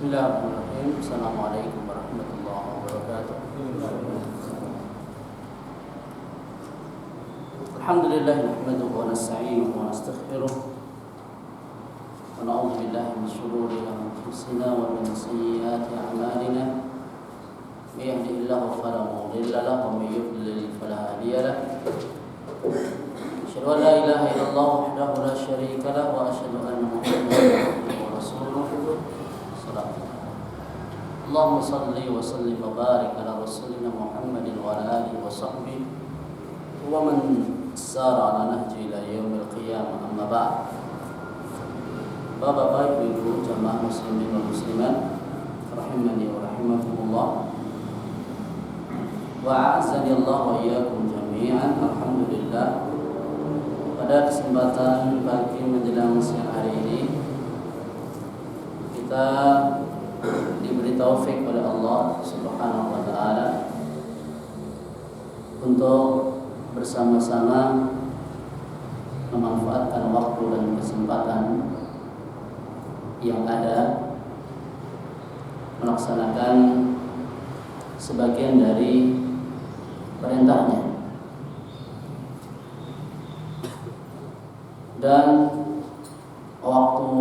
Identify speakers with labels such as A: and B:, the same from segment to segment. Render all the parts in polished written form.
A: Bismillahirrahmanirrahim. Assalamualaikum warahmatullahi wabarakatuh. Alhamdulillah nahmaduhu wa nasta'inuhu wa nastaghfiruh wa na'udzu billahi min shururi anfusina wa min sayyiati a'malina. May yahdihillahu fala mudilla lahu wa may yudlil fala hadiya lahu. Asyhadu an la ilaha illallah wahdahu la syarika lahu wa asyhadu anna Muhammadan abduhu wa rasuluh. Allahumma salli wa sallim wa barik ala rasulina Muhammadin wa ala alihi wa sahbihi wa man sara ala nahji ila yaumil qiyamah, amma ba'd. Bapak-bapak, ibu jamaah muslimin wal muslimat rahimani wa rahimakumullah wa a'azzani Allah wa iyyakum jami'an. Alhamdulillah, pada kesempatan pagi menjelang siang hari ini kita diberi taufik oleh Allah Subhanahu wa taala untuk bersama-sama memanfaatkan waktu dan kesempatan yang ada melaksanakan sebagian dari perintahnya. Dan waktu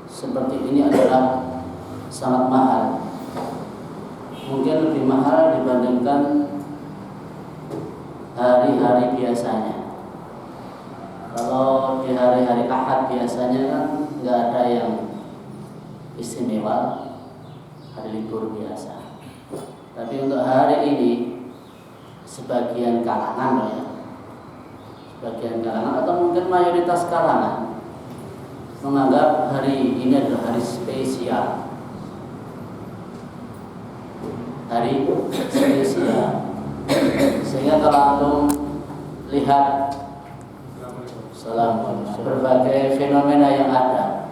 A: seperti ini adalah sangat mahal, mungkin lebih mahal dibandingkan hari-hari biasanya. Kalau di hari-hari Ahad biasanya kan nggak ada yang istimewa, hari libur biasa. Tapi untuk hari ini sebagian kalangan atau mungkin mayoritas kalangan menganggap hari ini adalah hari spesial. Sehingga kalau antum lihat berbagai fenomena yang ada,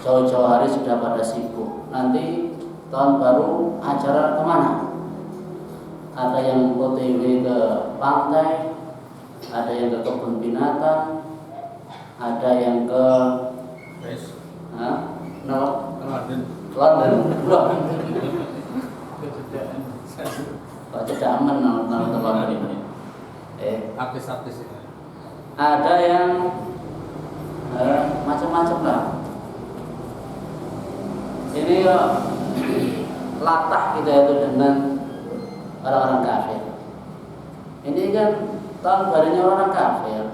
A: jauh-jauh hari sudah pada sibuk. Nanti tahun baru acara kemana? Ada yang OTW ke pantai, ada yang ke kebun binatang, ada yang ke London. Kok tidak aman nonton London ini?
B: Artis-artis itu.
A: Ada yang macam-macam lah. Ini latah kita itu dengan orang-orang kafir. Ini kan tahun barunya orang kafir.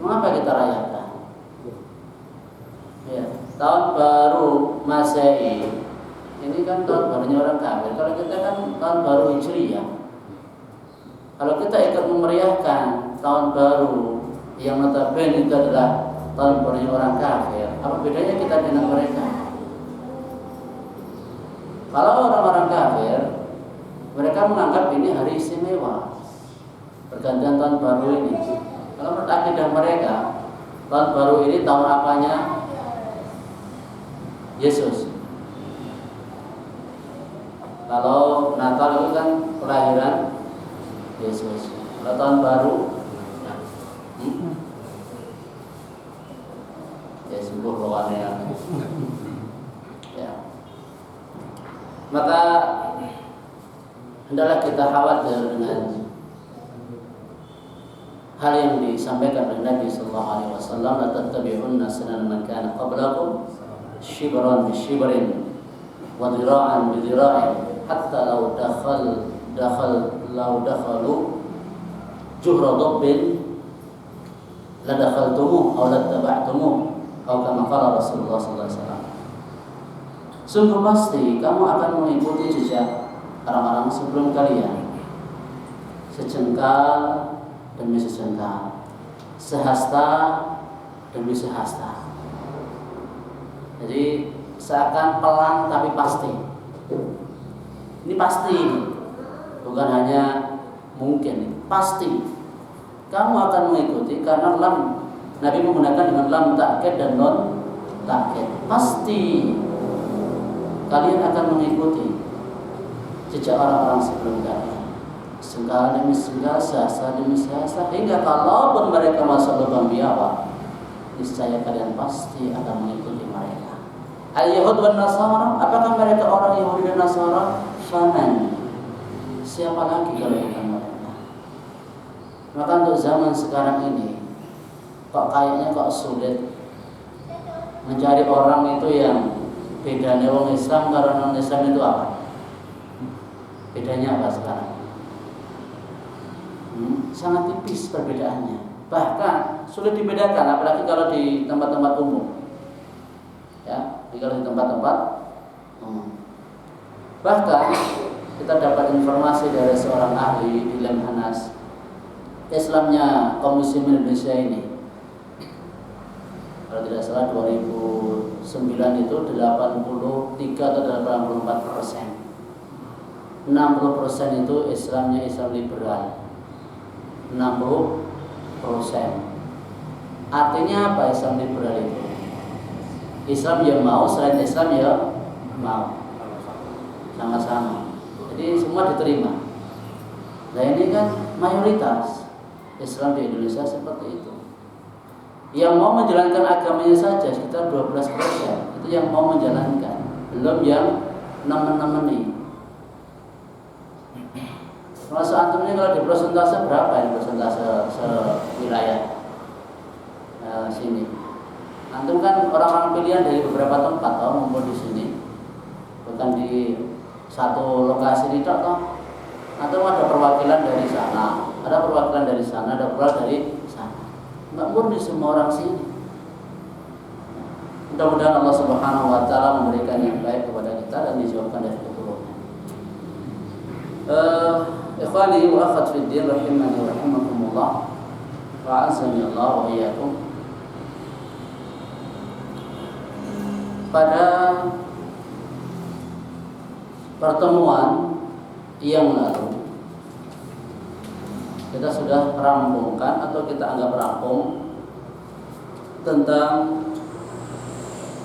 A: Mengapa kita rayakan? Ya, tahun baru Masehi ini kan tahun barunya orang kafir. Kalau kita kan tahun baru Hijriyah. Kalau kita ikut memeriahkan tahun baru yang notabene itu adalah tahun barunya orang kafir, apa bedanya kita dengan mereka? Kalau orang-orang kafir, mereka menganggap ini hari istimewa, pergantian tahun baru ini. Kalau menurut akidah mereka, tahun baru ini tahun apanya? Yesus. Kalau Natal itu kan kelahiran Yesus. Kalau tahun baru, ya sembuh lawannya. Ya. Maka hendaklah kita khawatir dengan hal yang disampaikan oleh Nabi sallallahu alaihi wasallam, la tattabi'unna sanana man kana qablakum shibran bi shibrin wa dhira'an bi dhira'in hatta law dakhalu juhra dabbin la dakhaltumuh aw la taba'tumuh aw kama qala Rasulullah sallallahu alaihi wasallam. Sungguh pasti kamu akan mengikuti jejak orang-orang sebelum kalian, sejengkal demi sejengkal, sehasta demi sehasta. Jadi seakan pelan tapi pasti. Ini pasti, bukan hanya mungkin, pasti. Kamu akan mengikuti karena lam, Nabi menggunakan dengan lam ta'kid dan non ta'kid. Pasti kalian akan mengikuti jejak orang-orang sebelum kalian, sengkala demi sengkala, sehasta demi sehasta, hingga kalaupun mereka masuk lubang biawak, niscaya kalian pasti akan mengikuti mereka. Al-Yahud wan Nasara, apakah mereka orang Yahudi dan Nasara? Faman, siapa lagi kalau bukan mereka? Maka untuk zaman sekarang ini kok kayaknya sulit mencari orang itu yang bedanya orang Islam karena non Islam itu apa? Bedanya apa sekarang? Sangat tipis perbedaannya. Bahkan sulit dibedakan, apalagi kalau di tempat-tempat umum. Ya, kalau di tempat-tempat umum. Bahkan kita dapat informasi dari seorang ahli di Lemhanas Islamnya kaum muslimin Indonesia ini. Kalau tidak salah 2009 itu 83 atau 84%. 60% itu Islamnya Islam liberal. 60%. Artinya apa Islam liberal itu? Islam ya mau, selain Islam ya mau. Sama-sama. Jadi semua diterima. Nah ini kan mayoritas Islam di Indonesia seperti itu. Yang mau menjalankan agamanya saja sekitar 12%. Itu yang mau menjalankan, belum yang nemen-nemeni. Termasuk antumnya kalau di persentase berapa ini persentase wilayah sini? Antum kan orang-orang pilihan dari beberapa tempat ngumpul di sini, bukan di satu lokasi tidak toh. Atau ada perwakilan dari sana, ada perwakilan dari sana, ada perwakilan dari sana. Enggak murni semua orang sini. Mudah-mudahan Allah Subhanahu wa taala memberikan yang baik kepada kita dan dijauhkan dari keburukan. Ikhwani wa akhwat fid din rahimani wa rahimakumullah. Wa azani Allah wa iyyakum. Pada pertemuan yang lalu kita sudah rampungkan atau kita anggap rampung tentang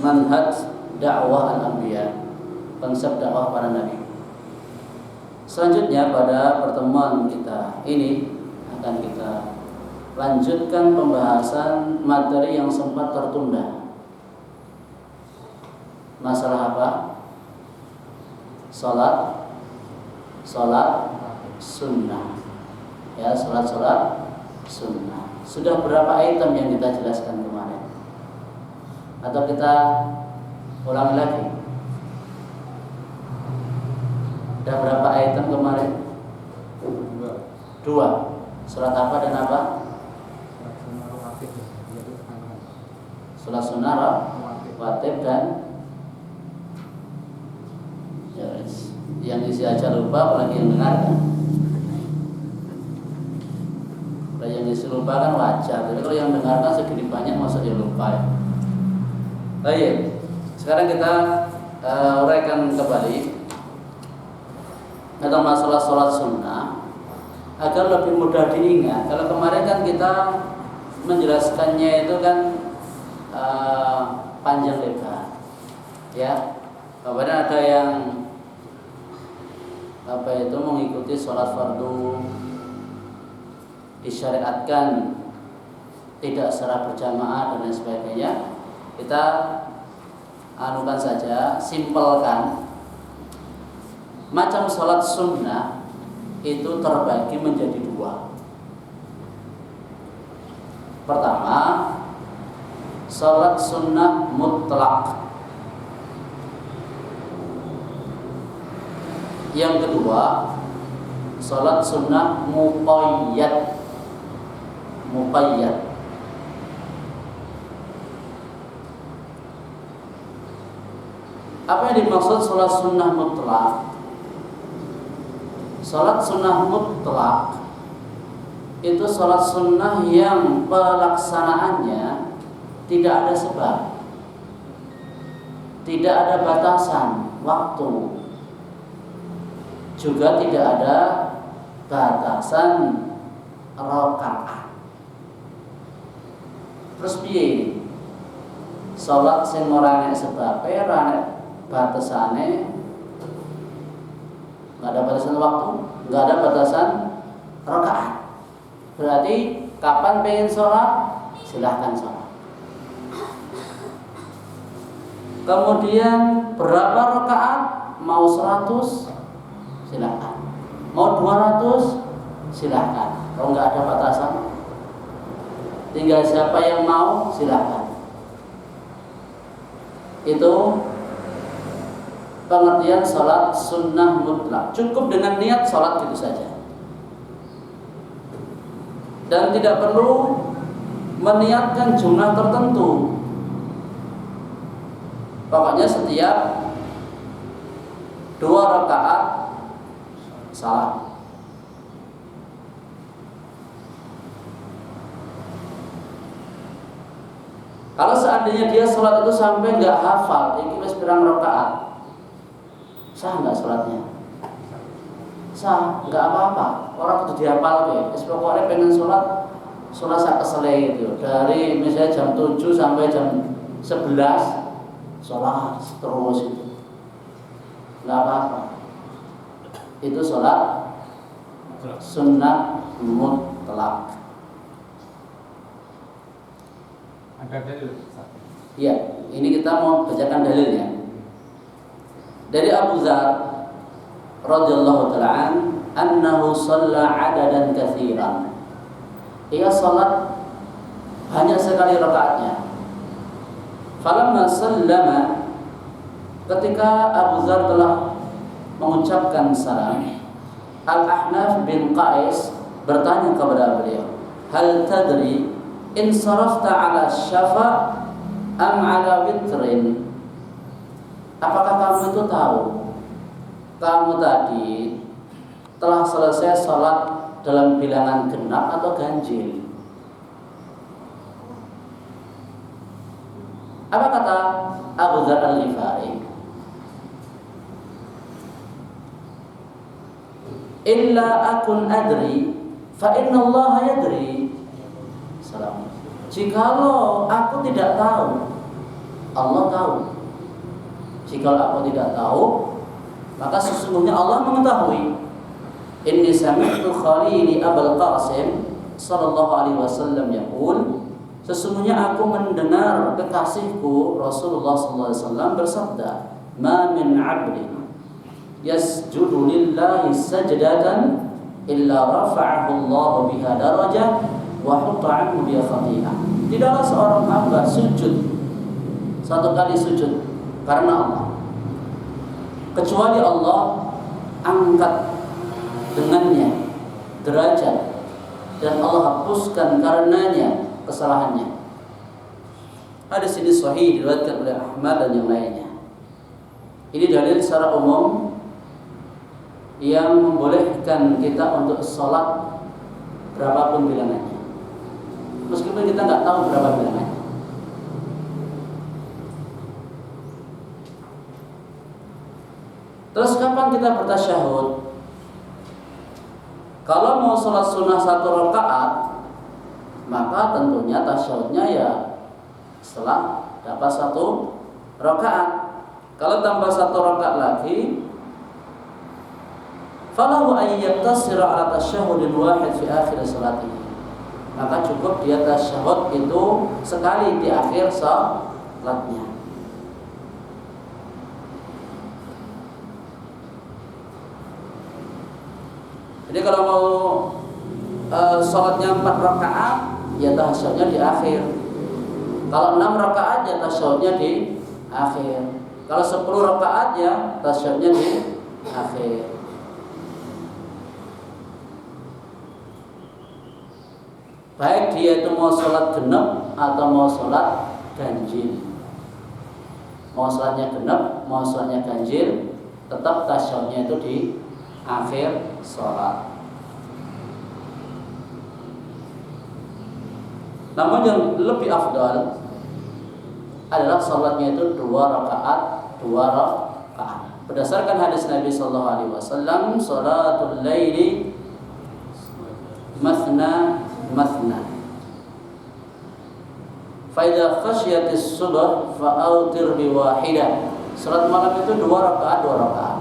A: manhaj dakwah al-anbiya, konsep dakwah para nabi. Selanjutnya pada pertemuan kita ini akan kita lanjutkan pembahasan materi yang sempat tertunda. Masalah apa? Salat sunnah. Ya, salat sunnah. Sudah berapa item yang kita jelaskan kemarin? Atau kita ulangi lagi? Sudah berapa item kemarin? 2. Salat apa dan apa? Salat sunnah rawatib dan yang isi aja lupa, apalagi yang dengarkan. Kalau yang isi lupa kan wajar. Jadi kalau yang dengarkan segini banyak masa dia lupa ya. Baik, sekarang kita uraikan kembali tentang masalah sholat sunnah agar lebih mudah diingat. Kalau kemarin kan kita menjelaskannya itu kan panjang lebar, ya. Kemarin ada yang mengikuti sholat fardu disyariatkan tidak secara berjamaah dan lain sebagainya. Kita anukan saja, simpelkan. Macam sholat sunnah itu terbagi menjadi 2. Pertama, sholat sunnah mutlak. Yang kedua, sholat sunnah muqayyad. Apa yang dimaksud sholat sunnah mutlak? Sholat sunnah mutlak itu sholat sunnah yang pelaksanaannya tidak ada sebab, tidak ada batasan waktu, juga tidak ada batasan rakaat. Terus piye? Salat sing ora nek sebabe, ora nek batasane, enggak ada batasan waktu, enggak ada batasan rakaat. Berarti kapan pengen sholat, silahkan sholat. Kemudian berapa rakaat? Mau 100 silakan. Mau 200 silakan. Kalau nggak ada batasan, tinggal siapa yang mau silakan. Itu pengertian sholat sunnah mutlak. Cukup dengan niat sholat gitu saja, dan tidak perlu meniatkan jumlah tertentu. Pokoknya setiap 2 rakaat salam. Kalau seandainya dia sholat itu sampai nggak hafal, ini wis pirang rakaat, sah nggak sholatnya? Sah, nggak apa-apa. Orang itu dihafal ya. Pokoknya pengen sholat sak kesele gitu. Dari misalnya jam 7 sampai jam 11 sholat terus itu, nggak apa-apa. Itu sholat sunnah mutlak.
B: Ada dalil?
A: Ya, ini kita mau bacakan dalilnya. Dari Abu Dzar radhiyallahu ta'ala annahu shalla 'adadan katsiran. Ia salat banyak sekali rakaatnya. Falamma sallama, ketika Abu Dzar telah mengucapkan salam, Al-Ahnaf bin Qais bertanya kepada beliau, "Hal tadri in sarafta 'ala syafa' am 'ala witrin?" Apakah kamu itu tahu kamu tadi telah selesai salat dalam bilangan genap atau ganjil? Apa kata Abu Dzar Al-Ghifari? Illa akun adri fa inna Allah yadri. Salam. Jikalau aku tidak tahu, Allah tahu. Jikalau aku tidak tahu, maka sesungguhnya Allah mengetahui. Inni sami'tu khalili Abul Qasim sallallahu alaihi wasallam yaqul, sesungguhnya aku mendengar kekasihku Rasulullah sallallahu alaihi wasallam bersabda, "Ma min 'abdin yasjudu lillahi sajdatan illa rafa'ahu Allah biha darajah wa hutta 'anhu biha khati'ah." Tidaklah seorang hamba sujud satu kali sujud karena Allah, kecuali Allah angkat dengannya derajat dan Allah hapuskan karenanya kesalahannya. Hadis ini sahih diriwayatkan oleh Ahmad dan yang lainnya. Ini dalil secara umum yang membolehkan kita untuk sholat berapapun bilangannya, meskipun kita nggak tahu berapa bilangannya. Terus kapan kita bertasyahud? Kalau mau sholat sunnah 1 rakaat, maka tentunya tasyahudnya ya setelah dapat 1 rakaat. Kalau tambah 1 rakaat lagi, falahu an yaktasira ala tasyahudin wahid fi akhir salatihi, maka cukup dia tasyahud itu sekali di akhir salatnya. Jadi kalau mau sholatnya 4 rakaat, ya tasyahudnya di akhir. Kalau 6 rakaat, ya tasyahudnya di akhir. Kalau 10 rakaat, ya tasyahudnya di akhir. Baik dia itu mau sholat genep atau mau sholat ganjil. Mau sholatnya genep, mau sholatnya ganjil, tetap tasyahudnya itu di akhir sholat. Namun yang lebih afdal adalah sholatnya itu 2 rakaat, 2 rakaat. Berdasarkan hadis Nabi sallallahu alaihi wasallam, sholatul laili mathna mathna. Fa idza khasyiyatis subh fa'autir bi wahidah. Salat malam itu 2 rakaat, 2 rakaat.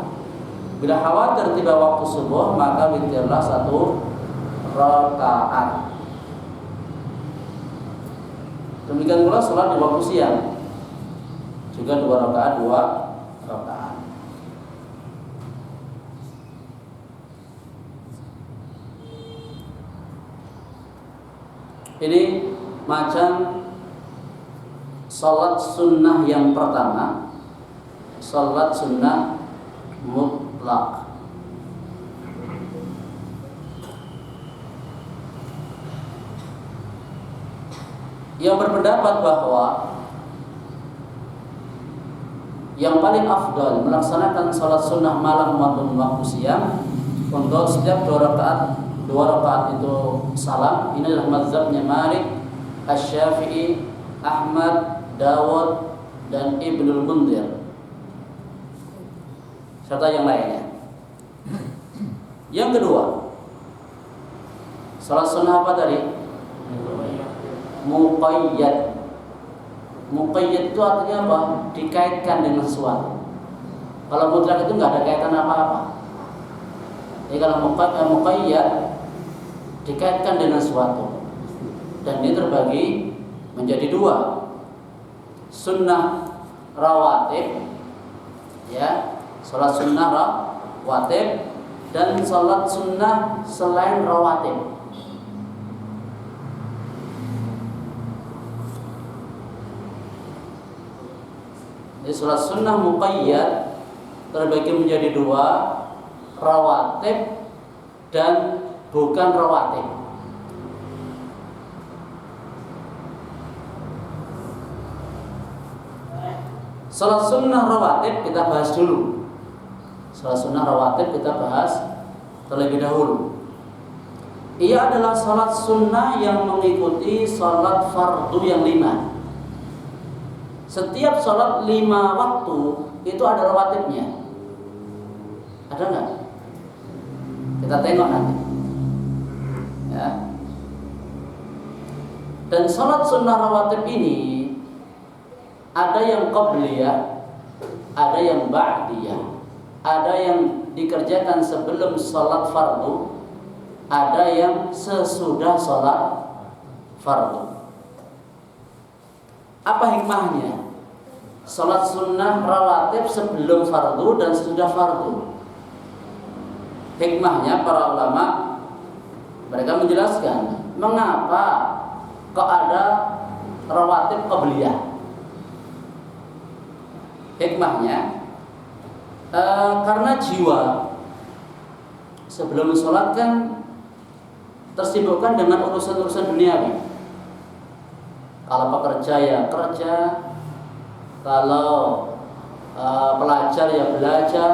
A: Bila khawatir tiba waktu subuh, maka witirlah 1 rakaat. Demikian pula salat di waktu siang. juga 2 rakaat 2 rakaat. Ini macam salat sunnah yang pertama, salat sunnah mutlak. Yang berpendapat bahwa yang paling afdal melaksanakan salat sunnah malam maupun waktu siang untuk setiap 2 rakaat itu salam. Ini adalah mazhabnya Malik, Asy-Syafi'i, Ahmad, Dawud, dan Ibnul Munzir serta yang lainnya. Yang kedua, salat sunnah apa tadi? Muqayyad. Muqayyad itu artinya apa? Dikaitkan dengan sesuatu. Kalau mutlak itu nggak ada kaitan apa-apa. Jadi kalau muqayyad dikaitkan dengan sesuatu, dan ini terbagi menjadi 2. Sunnah rawatib, ya, salat sunnah rawatib, dan salat sunnah selain rawatib. Jadi salat sunnah muqayyad terbagi menjadi 2, rawatib dan bukan rawatib. Salat sunnah rawatib kita bahas dulu. Salat sunnah rawatib kita bahas terlebih dahulu. Ia adalah salat sunnah yang mengikuti salat fardu yang 5. Setiap salat 5 waktu itu ada rawatibnya. Ada nggak? Kita tengok nanti. Ya. Dan salat sunnah rawatib ini ada yang qabliyah, ada yang ba'diyah, ada yang dikerjakan sebelum salat fardu, ada yang sesudah salat fardu. Apa hikmahnya? Salat sunnah rawatib sebelum fardu dan sesudah fardu. Hikmahnya para ulama mereka menjelaskan mengapa kok ada rawatib qabliyah. Hikmahnya karena jiwa sebelum sholat kan tersibukkan dengan urusan-urusan duniawi. Kalau pekerja ya kerja, kalau pelajar ya belajar,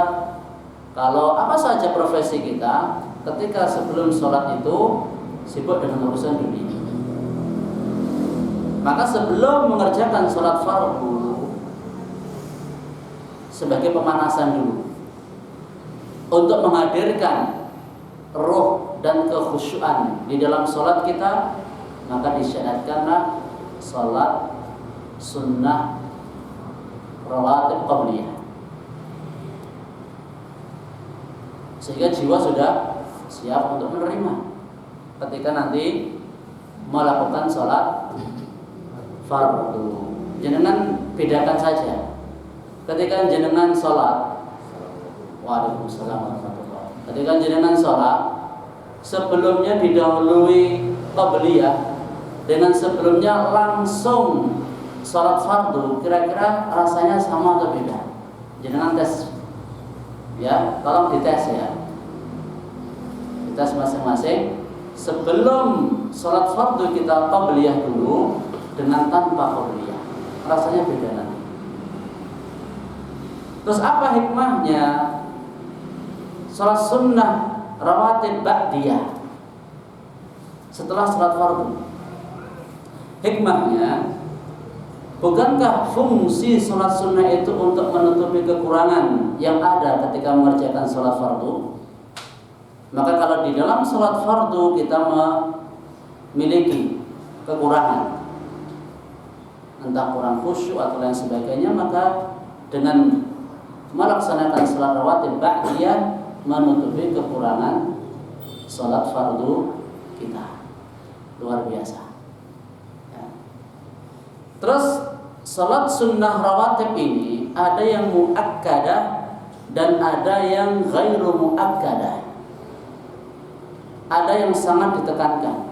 A: kalau apa saja profesi kita, ketika sebelum sholat itu sibuk dengan urusan dunia. Maka sebelum mengerjakan sholat fardu sebagai pemanasan dulu untuk menghadirkan roh dan kekhusyuan di dalam sholat kita, maka disyariatkanlah sholat sunnah rawatib qabliyah, sehingga jiwa sudah siap untuk menerima ketika nanti melakukan sholat fardu. Jangan bedakan saja. Ketika jenengan sholat, waalaikumsalam warahmatullahi. Ketika jenengan sholat, sebelumnya didahului qabliyah, dengan sebelumnya langsung sholat fardu, kira-kira rasanya sama atau beda? Jenengan tes, ya, tolong dites ya. Dites masing-masing. Sebelum sholat fardu kita qabliyah dulu, dengan tanpa qabliyah, rasanya beda nanti. Terus apa hikmahnya sholat sunnah rawatib ba'diyah setelah sholat fardu? Hikmahnya, bukankah fungsi sholat sunnah itu untuk menutupi kekurangan yang ada ketika mengerjakan sholat fardu? Maka kalau di dalam sholat fardu kita memiliki kekurangan, entah kurang khusyuk atau lain sebagainya, maka dengan melaksanakan sholat rawatib ba'diyah menutupi kekurangan sholat fardu kita. Luar biasa ya. Terus salat sunnah rawatib ini ada yang muakkadah dan ada yang ghairu muakkadah. Ada yang sangat ditekankan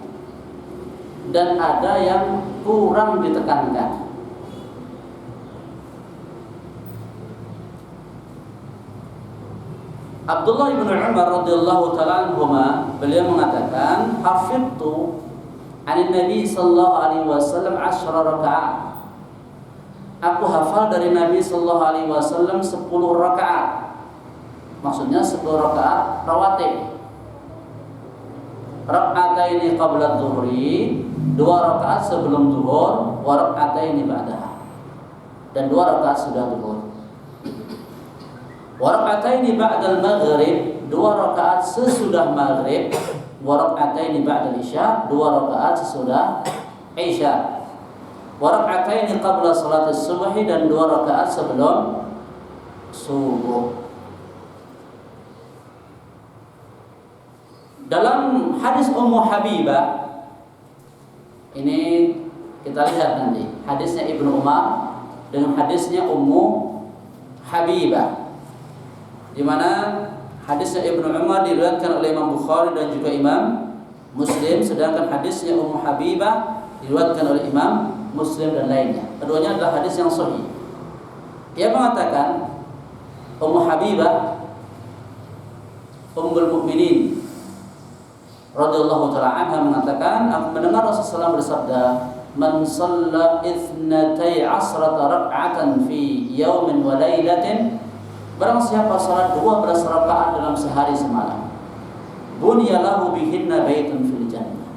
A: dan ada yang kurang ditekankan. Abdullah bin Umar radhiyallahu taala anhuma beliau mengatakan, hafidtu 'an Nabi sallallahu alaihi wasallam 10 rakaat. Aku hafal dari Nabi sallallahu alaihi wasallam 10 rakaat. Maksudnya 10 rakaat rawatib. Rak'ataini qabla dhuhri, 2 rakaat sebelum zuhur, wa rak'ataini ba'daha. Dan 2 rakaat sudah zuhur. Wa rak'ataini ba'dal maghrib, 2 rakaat sesudah maghrib, wa rak'ataini ba'dal isya, 2 rakaat sesudah isya. Wa rak'ataini qabla salatis subhi, dan 2 rakaat sebelum subuh. Dalam hadis Ummu Habibah ini kita lihat nanti hadisnya Ibnu Umar dengan hadisnya Ummu Habibah, di mana hadisnya Ibnu Umar diriwayatkan oleh Imam Bukhari dan juga Imam Muslim, sedangkan hadisnya Ummu Habibah diriwayatkan oleh Imam Muslim dan lainnya. Keduanya adalah hadis yang sahih. Dia mengatakan, Ummu Habibah Ummul Mukminin radhiyallahu taala anha mengatakan, aku mendengar Rasulullah SAW bersabda, man shalla 12 rak'atan fi yawmin wa lailatin, barang siapa salat 12 rakaat dalam sehari semalam, bunya lahu bihinna baitun fil jannah,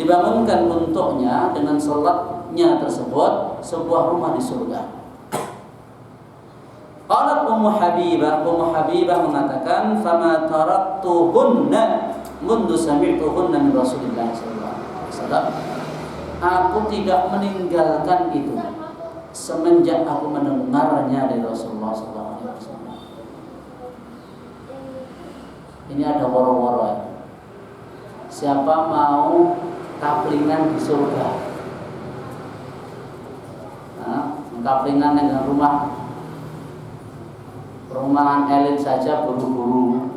A: dibangunkan untuknya dengan salatnya tersebut sebuah rumah di surga. Qalat Ummu Habibah mengatakan, fama taraktuhunna mundu sami'tuhunna min Rasulillah sallallahu alaihi wasallam. Aku tidak meninggalkan itu semenjak aku mendengarnya dari Rasulullah sallallahu alaihi wasallam. Ini ada woro-woro ya. Siapa mau kaplingan di surga? Nah, kaplingan dengan perumahan elit saja buru-buru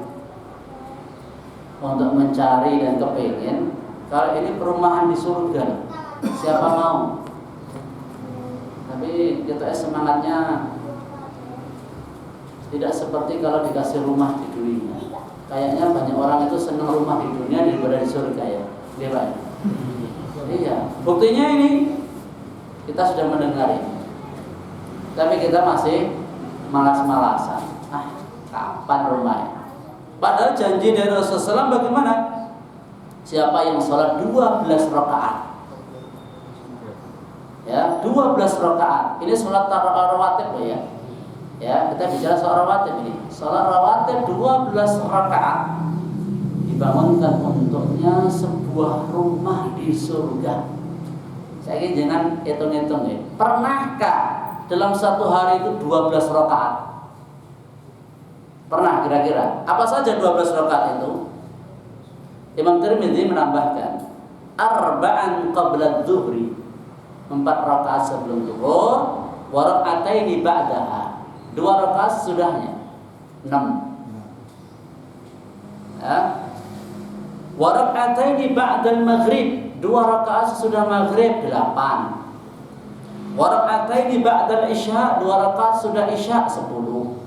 A: untuk mencari dan kepingin. Kalau ini perumahan di surga, siapa mau? Tapi kita semangatnya tidak seperti kalau dikasih rumah di dunia. Kayaknya banyak orang itu senang rumah di dunia daripada di surga ya. Iya Pak? Iya. Buktinya ini kita sudah mendengar ini, tapi kita masih malas-malasan. Kapan rumahnya? Padahal janji dari Rasulullah SAW bagaimana? Siapa yang sholat 12 rakaat, ya 12 rakaat. Ini sholat rawatib loh ya. Ya, kita bicara soal rawatib ini. Sholat rawatib 12 rakaat, dibangunkan untuknya sebuah rumah di surga. Saya ingin jangan hitung-hitung ya. Pernahkah dalam satu hari itu 12 rakaat? Pernah kira-kira? Apa saja 12 rakaat itu? Imam Tirmidzi menambahkan, arba'an qabla dzuhri, 4 rakaat sebelum zuhur, wa rak'ataini ba'daha, 2 rakaat sesudahnya, 6. Ya. Wa rak'ataini ba'dal maghrib, 2 rakaat sesudah maghrib, 8. Wa rak'ataini ba'dal isya, 2 rakaat sudah isya, 10.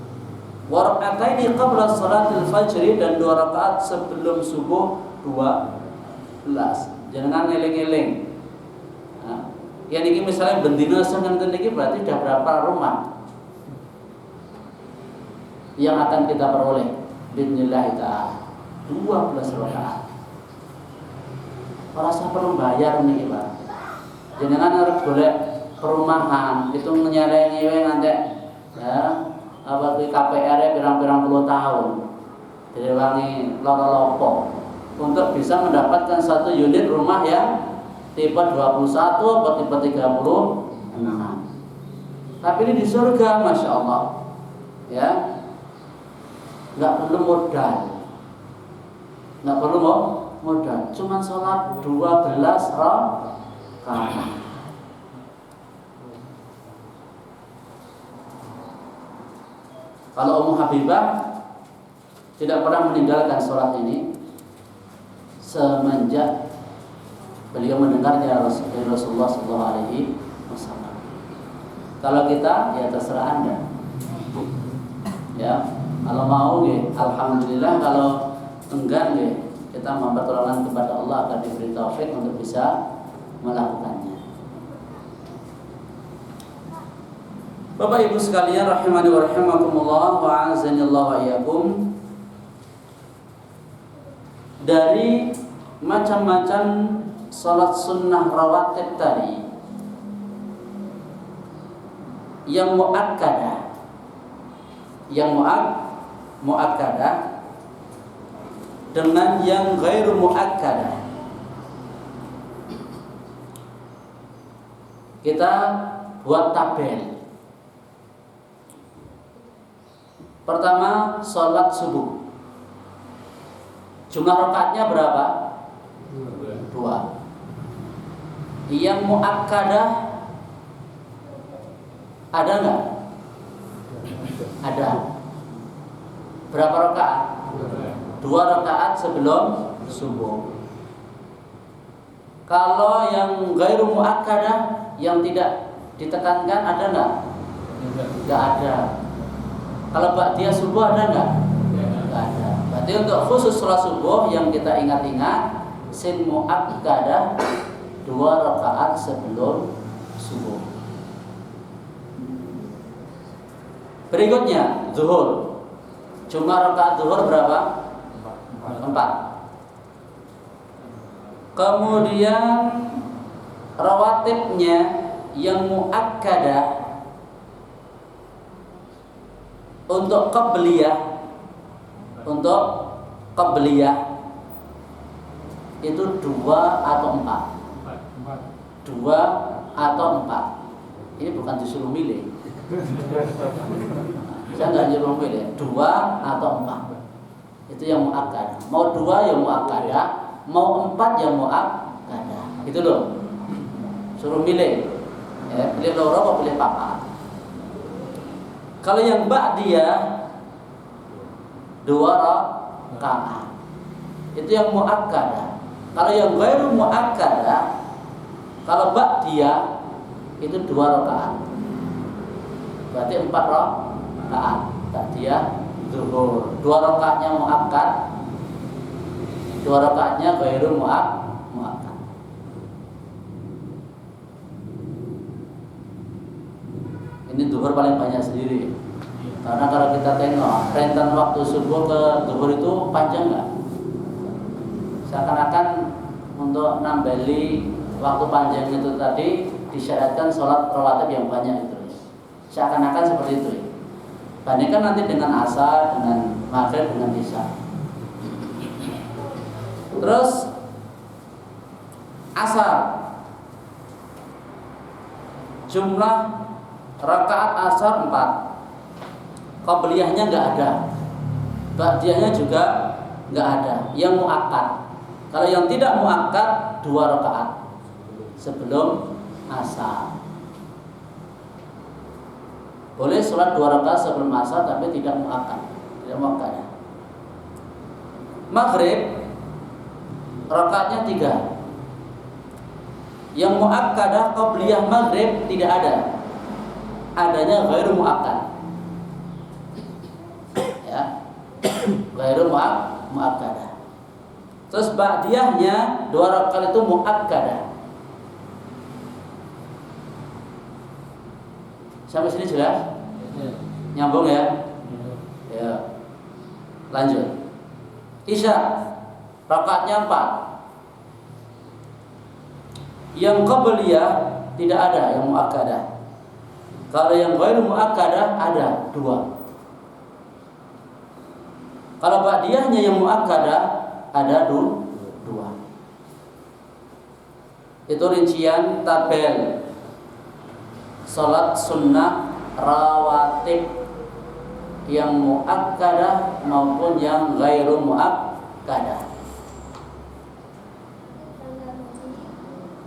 A: Wa rak'ataini qabla salatil fajr, dan 2 rakaat sebelum subuh, 12. Jangan ngeling-ngeling. Nah, yang ini misalnya bendina sangat tinggi, berarti sudah berapa rumah yang akan kita peroleh bismillah ta'ala? 12 rakaat. Rasa perlu bayar nih Pak. Jangan harus boleh perumahan itu nyeleng-nyeleng nanti ya. Apa di KPR pirang-pirang puluh tahun direwangi loro-lopo untuk bisa mendapatkan satu unit rumah yang tipe 21 atau tipe 36. Tapi ini di surga, Masya Allah ya, nggak perlu modal, cuma sholat 12 rakaat. Kalau Ummu Habibah tidak pernah meninggalkan sholat ini semenjak beliau mendengarnya dari Rasulullah SAW. Kalau kita, ya terserah Anda. Ya, kalau mau, ya, alhamdulillah. Kalau enggak, ya, kita mempertolongan kepada Allah agar diberi taufik untuk bisa melakukannya. Bapak Ibu sekalian rahimani wa rahimakumullah wa a'azzanillahu wa iyyakum. Dari macam-macam salat sunnah rawatib tadi yang muakkadah, muakkadah dengan yang ghairu muakkadah, kita buat tabel. Pertama, sholat subuh. Jumlah rakaatnya berapa? 2. Yang muakkadah ada nggak? Ada. Berapa rakaat? 2 rakaat sebelum subuh. Kalau yang ghairu muakkadah, yang tidak ditekankan, ada nggak? Nggak ada. Kalau ba'diyah subuh ada nggak? Nggak ada. Berarti untuk khusus sholat subuh yang kita ingat-ingat, sin muakkadah 2 rakaat sebelum subuh. Berikutnya zuhur. Jumlah rakaat zuhur berapa? 4. Kemudian rawatibnya yang muakkadah untuk qabliyah itu 2 atau 4? 2 atau 4. Ini bukan disuruh milih. Saya nggak nyuruh milih. 2 atau 4. Itu yang muakkadah. Mau 2 yang muakkadah, mau 4 yang muakkadah. Itu loh. Suruh milih. Ya, pilih loro atau pilih papat. Kalau yang ba'diyah 2 rakaat. Itu yang muakkadah. Kalau yang ghairu muakkadah, kalau ba'diyah itu 2 rakaat. Berarti 4 rakaat. Ba'diyah zuhur. 2 rakaatnya muakkad, 2 rakaatnya ghairu muakkad. Ini zuhur paling banyak sendiri. Karena kalau kita tengok rentan waktu subuh ke zuhur itu panjang nggak? Seakan-akan untuk nambeli waktu panjang itu tadi disyaratkan sholat rawatib yang banyak itu. Seakan-akan seperti itu. Bandingkan nanti dengan asar, dengan maghrib, dengan isya. Terus asar, jumlah rakaat asar 4. Qabliyahnya nggak ada, ba'diyahnya juga nggak ada. Yang muakkad. Kalau yang tidak muakkad 2 rakaat sebelum asar. Boleh sholat 2 rakaat sebelum asar, tapi tidak muakkad, tidak muakkad. Maghrib rakaatnya 3. Yang muakkadah qabliyah maghrib tidak ada. Adanya ghairu muakkad. Ya. Ghairu muakkadah. Terus ba'diyahnya 2 rakaat itu muakkadah. Sampai sini jelas? Nyambung ya? Ya. Lanjut. Isya rakaatnya 4. Yang qabliyah tidak ada yang muakkadah. Kalau yang ghairu muakkadah ada 2. Kalau ba'diyahnya yang muakkadah ada 2. Itu rincian tabel salat sunnah rawatib yang muakkadah maupun yang ghairu muakkadah.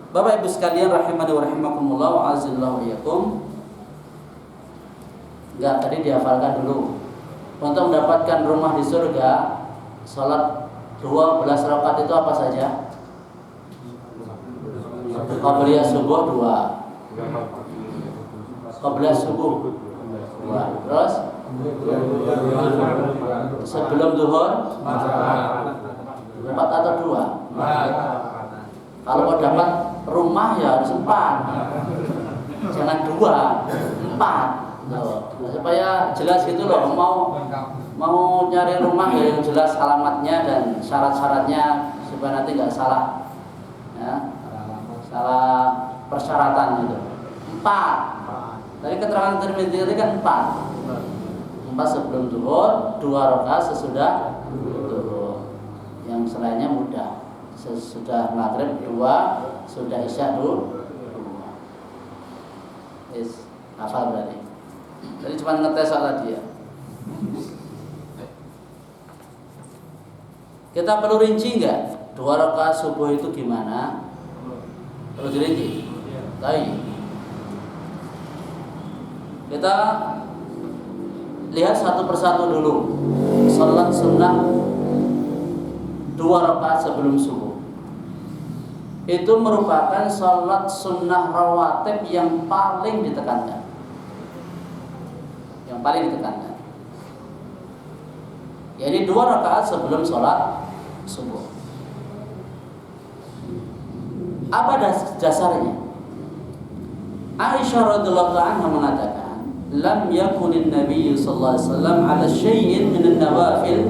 A: Bapak Ibu sekalian rahimani wa rahimakumullah wa azillahu iyyakum. Enggak, tadi dihafalkan dulu. untuk mendapatkan rumah di surga, salat 12 rakaat itu apa saja? Qabliyah subuh 2. Qabliyah subuh 2. Terus sebelum zuhur 4 atau 2? Kalau mau dapat rumah ya harus 4. Jangan 2, 4. Loh, supaya jelas gitu loh, mau nyari rumah ya yang jelas alamatnya dan syarat-syaratnya supaya nanti nggak salah, ya, salah persyaratan gitu. 4. Dari keterangan Tirmidzi tadi kan 4 sebelum zuhur, 2 rakaat sesudah zuhur. Yang selainnya mudah. Sesudah maghrib 2, sudah isya 2. Hafal berarti. Jadi cuma ngetes tadi ya. Kita perlu rinci nggak? 2 rakaat subuh itu gimana? Perlu dirinci. Baik. Kita lihat satu persatu dulu. Salat sunnah 2 rakaat sebelum subuh. Itu merupakan salat sunnah rawatib yang paling ditekankan. Yang paling ditekankan. Jadi 2 rakaat sebelum salat subuh. Apa dasarnya? Aisyah radhiyallahu anha mengatakan, "Lam yakunin Nabi sallallahu alaihi wasallam 'ala syai'in min an-nawafil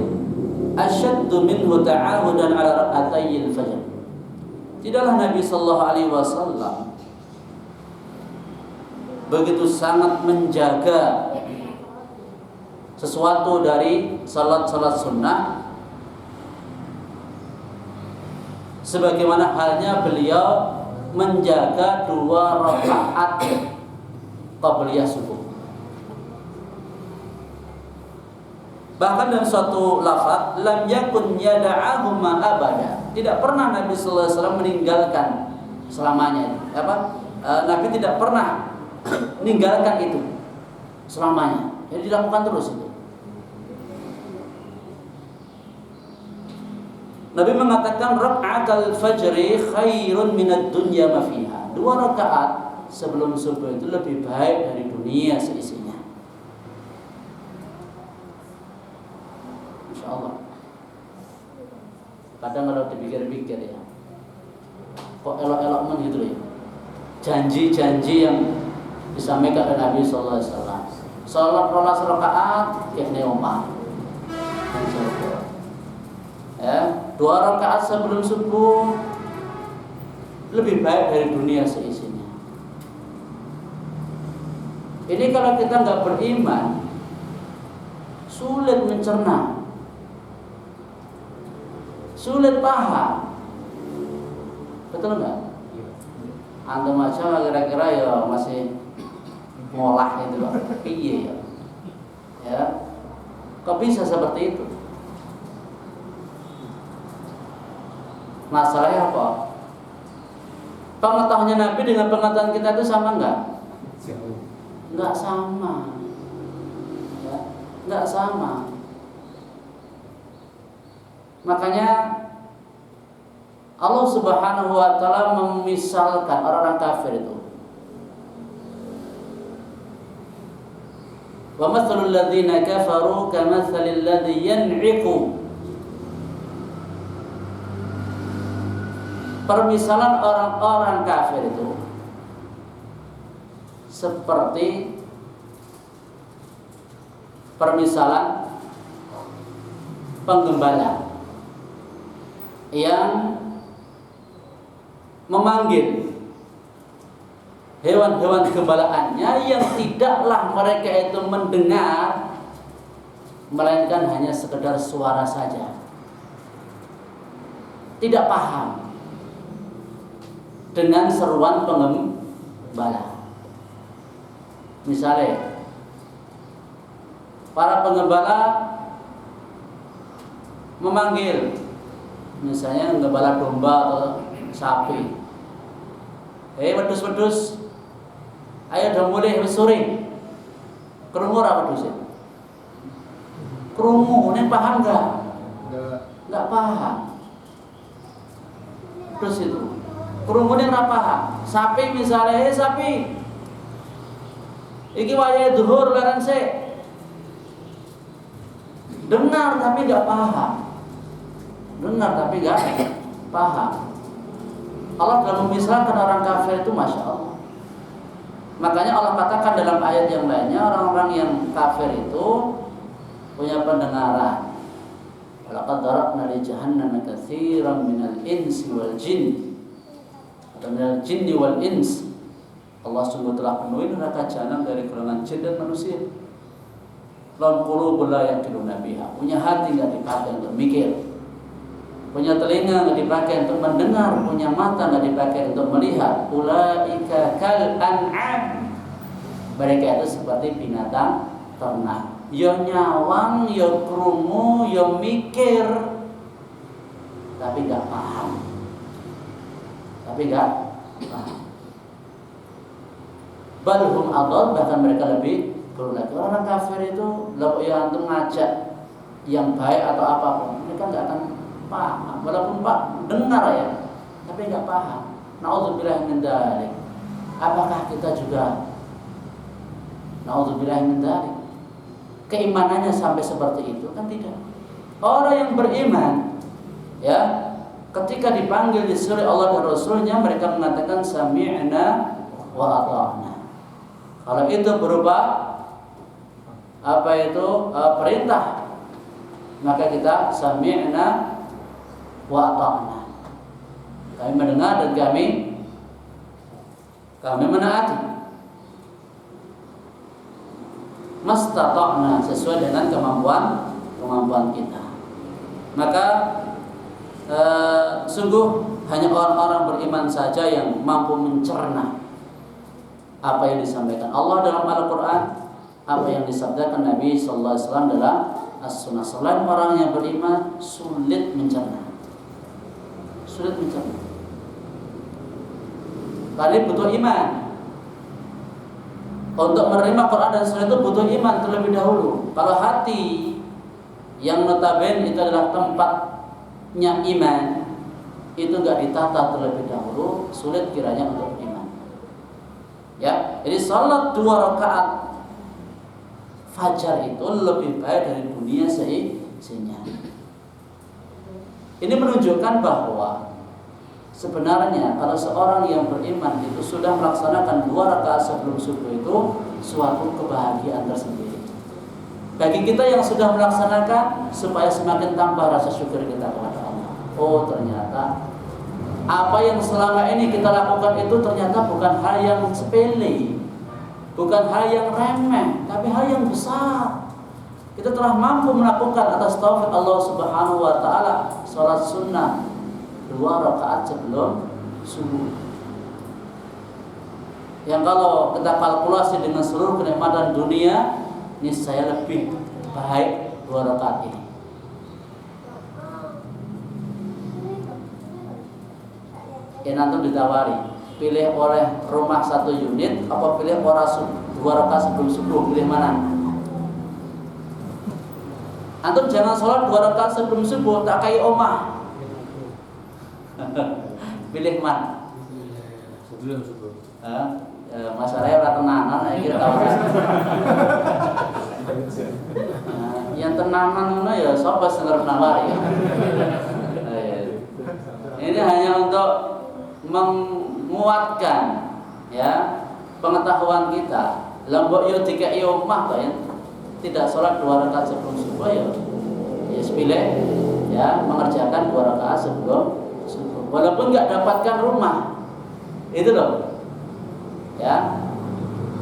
A: ashaddu minhu ta'ahudan 'ala rak'atayil fajr." Tidaklah Nabi sallallahu alaihi wasallam begitu sangat menjaga sesuatu dari salat-salat sunnah sebagaimana halnya beliau menjaga 2 rakaat qabliyah subuh. Bahkan dalam suatu lafaz, lam yakun yada'ahuma abada. Tidak pernah Nabi sallallahu alaihi wasallam meninggalkan selamanya. Nabi tidak pernah meninggalkan itu selamanya. Jadi dilakukan terus itu. Nabi mengatakan raka'atul fajri khairun minad dunya ma fiha. 2 rakaat sebelum subuh itu lebih baik dari dunia seisinya. Insyaallah. Kadang kalau dipikir-pikir ya, kok elok-elok men gitu ya. Janji-janji yang disampaikan oleh Nabi sallallahu alaihi wasallam. Salat 12 rakaat kene omah. Ya, 2 rakaat sebelum subuh lebih baik dari dunia seisinya. Ini kalau kita nggak beriman, sulit mencerna, sulit paham. Betul nggak? Antum aja kira-kira ya masih ngolah itu loh. Iya ya. Ya. Kok bisa seperti itu? Masalahnya apa? Pengetahuannya Nabi dengan pengetahuan kita itu sama enggak? Enggak sama. Ya, enggak sama. Makanya Allah Subhanahu wa taala memisalkan orang-orang kafir itu. Wa mathalul ladzina kafaru kamathalil ladzi yan'iqu. Permisalan orang-orang kafir itu seperti permisalan penggembala yang memanggil hewan-hewan gembalaannya yang tidaklah mereka itu mendengar, melainkan hanya sekedar suara saja, tidak paham dengan seruan penggembala. Misalnya para penggembala memanggil, misalnya menggembala domba atau sapi, wedhus-wedhus, ayo udah mulai wis sore. Krungu ora wedhus? Krungu, ini paham nggak?
B: Enggak.
A: Nggak paham. Terus itu krungu ini nggak paham. Sapi misalnya, sapi, iki wayahe zuhur larang sik. Dengar tapi nggak paham. Dengar tapi nggak paham. Allah dalam memisahkan orang kafir itu masya Allah. Makanya Allah katakan dalam ayat yang lainnya, orang-orang yang kafir itu punya pendengaran. Walaqad darabna li jahannama katsiran minal insi wal jin. Atau minal jinni wal ins. Allah sungguh telah penuhi neraka jahanam dari golongan jin dan manusia. Lahum qulubun la yaqiluna biha. Punya hati enggak dipakai untuk mikir. Punya telinga enggak dipakai untuk mendengar, punya mata enggak dipakai untuk melihat. Ulaika kal an'am. Mereka itu seperti binatang ternak. Ya nyawang, ya krungu, ya mikir, tapi enggak paham. Tapi enggak paham. Balhum adall, bahkan mereka lebih lagi. Orang kafir itu kalau ya antum ngajak yang baik atau apapun, mereka nggak akan paham. Walaupun Pak dengar ya, tapi nggak paham. Nauzubillah min dzalik. Apakah kita juga nauzubillah min dzalik? Keimanannya sampai seperti itu kan tidak. Orang yang beriman ya, ketika dipanggil disuruh Allah dan Rasulnya, mereka mengatakan sami'na wa ata'na. Kalau itu berupa perintah, maka kita sami'na wa ata'na. Kami mendengar dan kami menaati. Mastata'na, sesuai dengan kemampuan kita. Maka sungguh hanya orang-orang beriman saja yang mampu mencerna apa yang disampaikan Allah dalam Al-Quran, apa yang disabdakan Nabi Sallallahu Alaihi Wasallam dalam As-Sunnah. Selain orang yang beriman sulit mencerna. Tadi butuh iman. Untuk menerima Quran dan Sunnah itu butuh iman terlebih dahulu. Kalau hati yang notabene itu adalah tempatnya iman, itu enggak ditata terlebih dahulu, sulit kiranya untuk beriman. Ya, jadi salat 2 rakaat fajar itu lebih baik dari dunia seisinya. Ini menunjukkan bahwa sebenarnya kalau seorang yang beriman itu sudah melaksanakan 2 rakaat sebelum subuh itu suatu kebahagiaan tersendiri. Bagi kita yang sudah melaksanakan, supaya semakin tambah rasa syukur kita kepada Allah. Oh, ternyata apa yang selama ini kita lakukan itu ternyata bukan hal yang sepele, bukan hal yang remeh, tapi hal yang besar. Kita telah mampu melakukan atas taufik Allah Subhanahu wa taala salat sunnah 2 rakaat sebelum subuh. Yang kalau kita kalkulasi dengan seluruh kenikmatan dunia, ini saya lebih baik 2 rakaat ini. Nanti ditawari, pilih oleh rumah 1 unit apa pilih orang 2 rakaat sebelum subuh, pilih mana? Antum jangan sholat 2 rakaat sebelum subuh tak kayak omah. Pilih mana?
B: Sebelum subuh.
A: Masalahnya ora tenanan iki tahu. Yang tenanan ngono ya sapa sing arep nawari. Ini hanya untuk menguatkan ya pengetahuan kita. Lambok yo dikai omah kok ya. Tidak sholat 2 rakaat sebelum subuh ya pilih ya mengerjakan 2 rakaat sebelum subuh. Walaupun nggak dapatkan rumah, itu loh ya.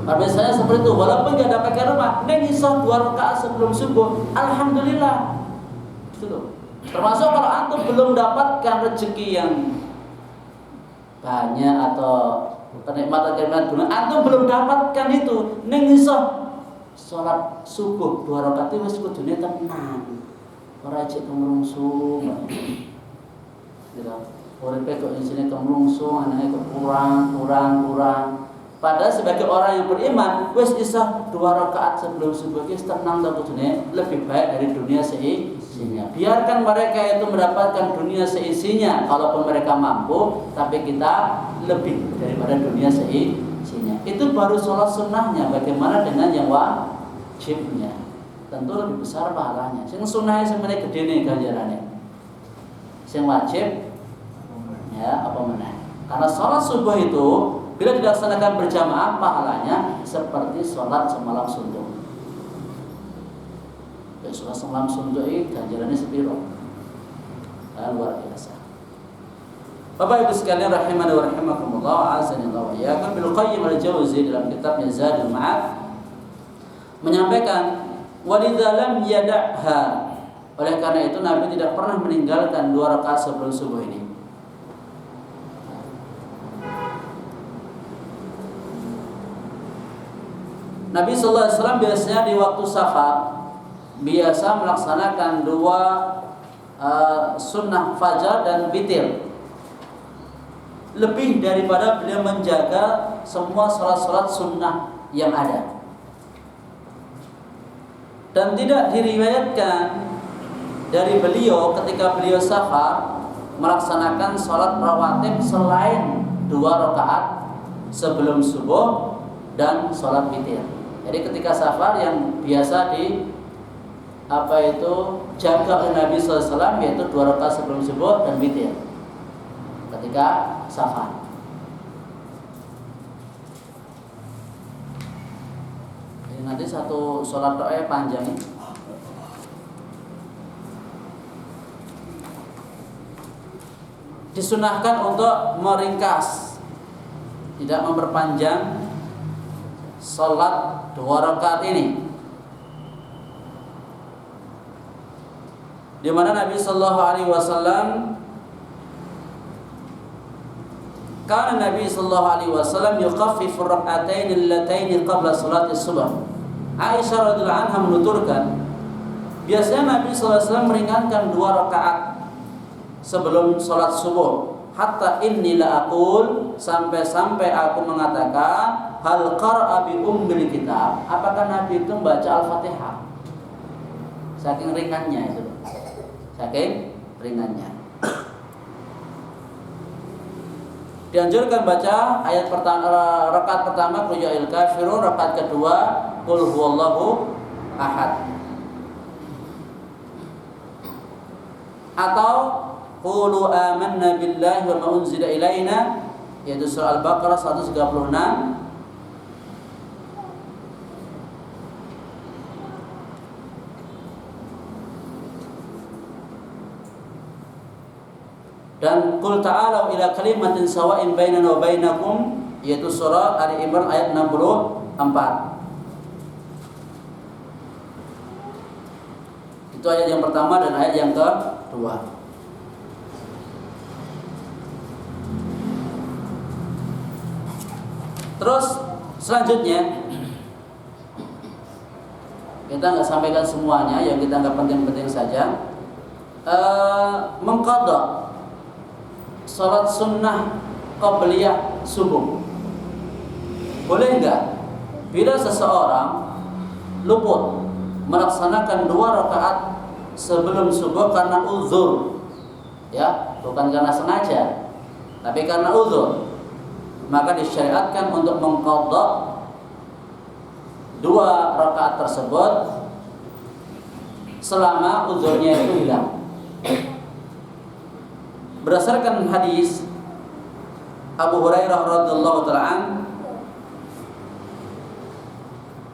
A: Tapi saya seperti itu, walaupun nggak dapatkan rumah, neng iso 2 rakaat sebelum subuh, alhamdulillah. Itu loh. Termasuk kalau antum belum dapatkan rezeki yang banyak atau kenikmatan dunia, antum belum dapatkan itu, neng iso sholat subuh 2 rakaat itu wis kudune tenang. Ora cek kemrungsung. Gitu. Uripe kok isine kemrungsung, anake kok kurang. Padahal sebagai orang yang beriman, wis isa 2 rakaat sebelum subuh wis tenang ta kudune lebih baik dari dunia seisinya. Biarkan mereka itu mendapatkan dunia seisinya kalaupun mereka mampu, tapi kita lebih daripada dunia seisinya. Itu baru sholat sunnahnya. Bagaimana dengan yang wajibnya? Tentu lebih besar pahalanya. Sing sunnahnya sebenarnya gede nih ganjarannya. Sing wajib ya apa meneh? Karena sholat subuh itu bila dilaksanakan berjamaah pahalanya seperti sholat semalam suntuk. Ya, sholat semalam suntuk ini ganjarannya sepiro? Luar biasa. Bapak Ibu sekalian rahimani wa rahimakumullah, azanillahu wa iyyakum. Ibnu Qayyim al-Jauzi dalam kitabnya Zadul Ma'ad menyampaikan walidza lam yada'ha. Oleh karena itu Nabi tidak pernah meninggalkan 2 rakaat sebelum subuh ini. Nabi sallallahu alaihi wasallam biasanya di waktu safar biasa melaksanakan 2 sunnah fajar dan witir. Lebih daripada beliau menjaga semua salat-salat sunnah yang ada. Dan tidak diriwayatkan dari beliau ketika beliau safar melaksanakan salat rawatib selain 2 rakaat sebelum subuh dan salat witir. Jadi ketika safar yang biasa jaga oleh Nabi SAW yaitu 2 rakaat sebelum subuh dan witir ketika safar. Jadi nanti satu sholat doa panjang ini. Disunahkan untuk meringkas, tidak memperpanjang sholat 2 rakaat ini, di mana Nabi sallallahu alaihi wasallam Nabi sallallahu alaihi wasallam yukhaffifu rak'atain allataini qabla salati subh. Aisyah radhiyallahu anha menuturkan, biasanya Nabi sallallahu alaihi wasallam meringankan 2 rakaat sebelum salat subuh. Hatta inni la aqul, sampai-sampai aku mengatakan, hal qara'a bi ummil kitab, apakah Nabi itu membaca Al-Fatihah? Saking ringannya itu. Saking ringannya. Dianjurkan baca ayat pertama, rakaat pertama qul ya ayyuhal kafirun, rakaat kedua qul huwallahu ahad. Atau qulu amanna billahi wa ma unzila ilaina, yaitu surah Al-Baqarah 136. Dan qul ta'alu ila kalimatin sawa'in bainana wa bainakum, yaitu surah Ali Imran ayat 64. Itu ayat yang pertama dan ayat yang kedua. Terus selanjutnya kita nggak sampaikan semuanya, yang kita anggap penting-penting saja. Mengqadha salat sunnah qabliyah subuh. Boleh enggak bila seseorang luput melaksanakan 2 rakaat sebelum subuh karena uzur, ya, bukan karena sengaja, tapi karena uzur, maka disyariatkan untuk mengqadha 2 rakaat tersebut selama uzurnya itu hilang. Berdasarkan hadis Abu Hurairah radhiyallahu ta'ala an,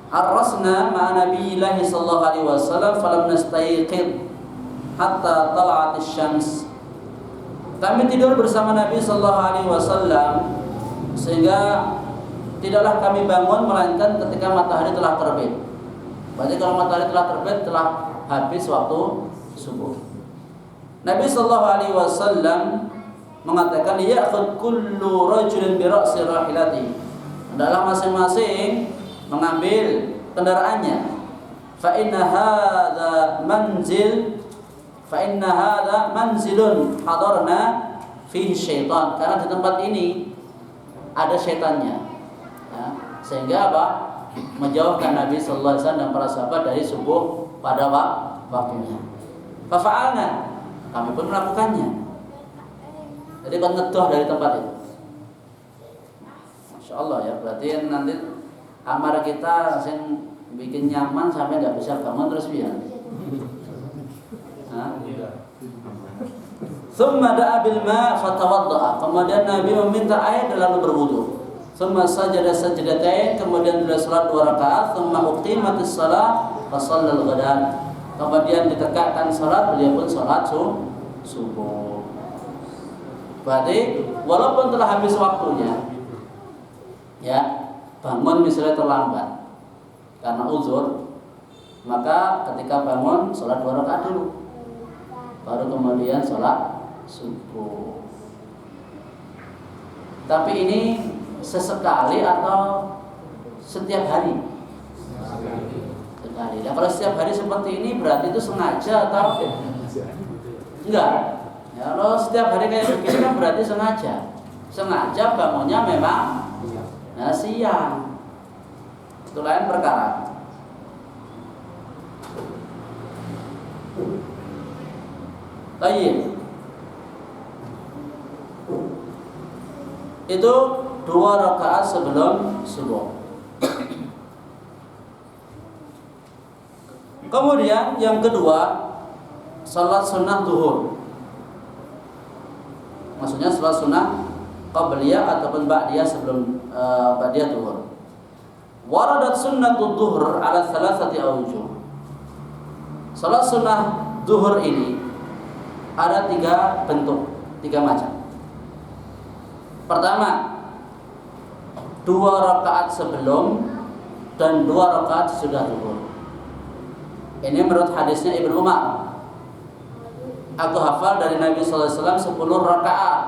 A: arrasna ma'a Nabiyillahi sallallahu alaihi wasallam falam nastayqid hatta tala'at asy-syams. Kami tidur bersama Nabi sallallahu alaihi wasallam sehingga tidaklah kami bangun melainkan ketika matahari telah terbit. Berarti kalau matahari telah terbit telah habis waktu subuh. Nabi sallallahu alaihi wasallam mengatakan, ya'khudh kullu rajulin bi ra'si rahilati, hendaklah masing-masing mengambil kendaraannya. Fa inna hadza manzilun hadarna fihi syaitan, karena di tempat ini ada syaitannya. Ya, sehingga apa? Menjauhkan Nabi sallallahu alaihi wasallam dan para sahabat dari subuh pada waktunya. Fafa'alna, kami pun melakukannya. Jadi kan ngedoh dari tempat itu. Masya Allah ya, berarti nanti amar kita yang bikin nyaman sampai nggak bisa bangun terus biar. Thumma da'a bil ma' fatawadda'a. Kemudian Nabi meminta air dan lalu berwudu. Thumma sajada sajdatain, kemudian beliau salat 2 rakaat. Thumma uqimatis shalah fa shallal ghadan. Kemudian ditegakkan salat, beliau pun salat subuh. Berarti walaupun telah habis waktunya, ya, bangun misalnya terlambat karena uzur, maka ketika bangun salat 2 rakaat dulu, baru kemudian salat subuh. Tapi ini sesekali atau setiap hari? Sekali. Nah, kalau setiap hari seperti ini berarti itu sengaja atau enggak? Ya, kalau setiap hari kayak begini kan berarti sengaja. Sengaja bangunnya memang siang. Itu lain perkara. Baik. Itu 2 rakaat sebelum subuh. Kemudian yang kedua, salat sunnah zuhur. Maksudnya salat sunnah qabliyah ataupun ba'diyah sebelum ba'diyah zuhur. Waradat sunnatul zuhur ala 3 awjuh. Salat sunnah zuhur ini ada 3 bentuk, 3 macam. Pertama, 2 rakaat sebelum dan 2 rakaat sesudah zuhur. Ini menurut hadisnya Ibnu Umar. Aku hafal dari Nabi sallallahu alaihi wasallam 10 rakaat.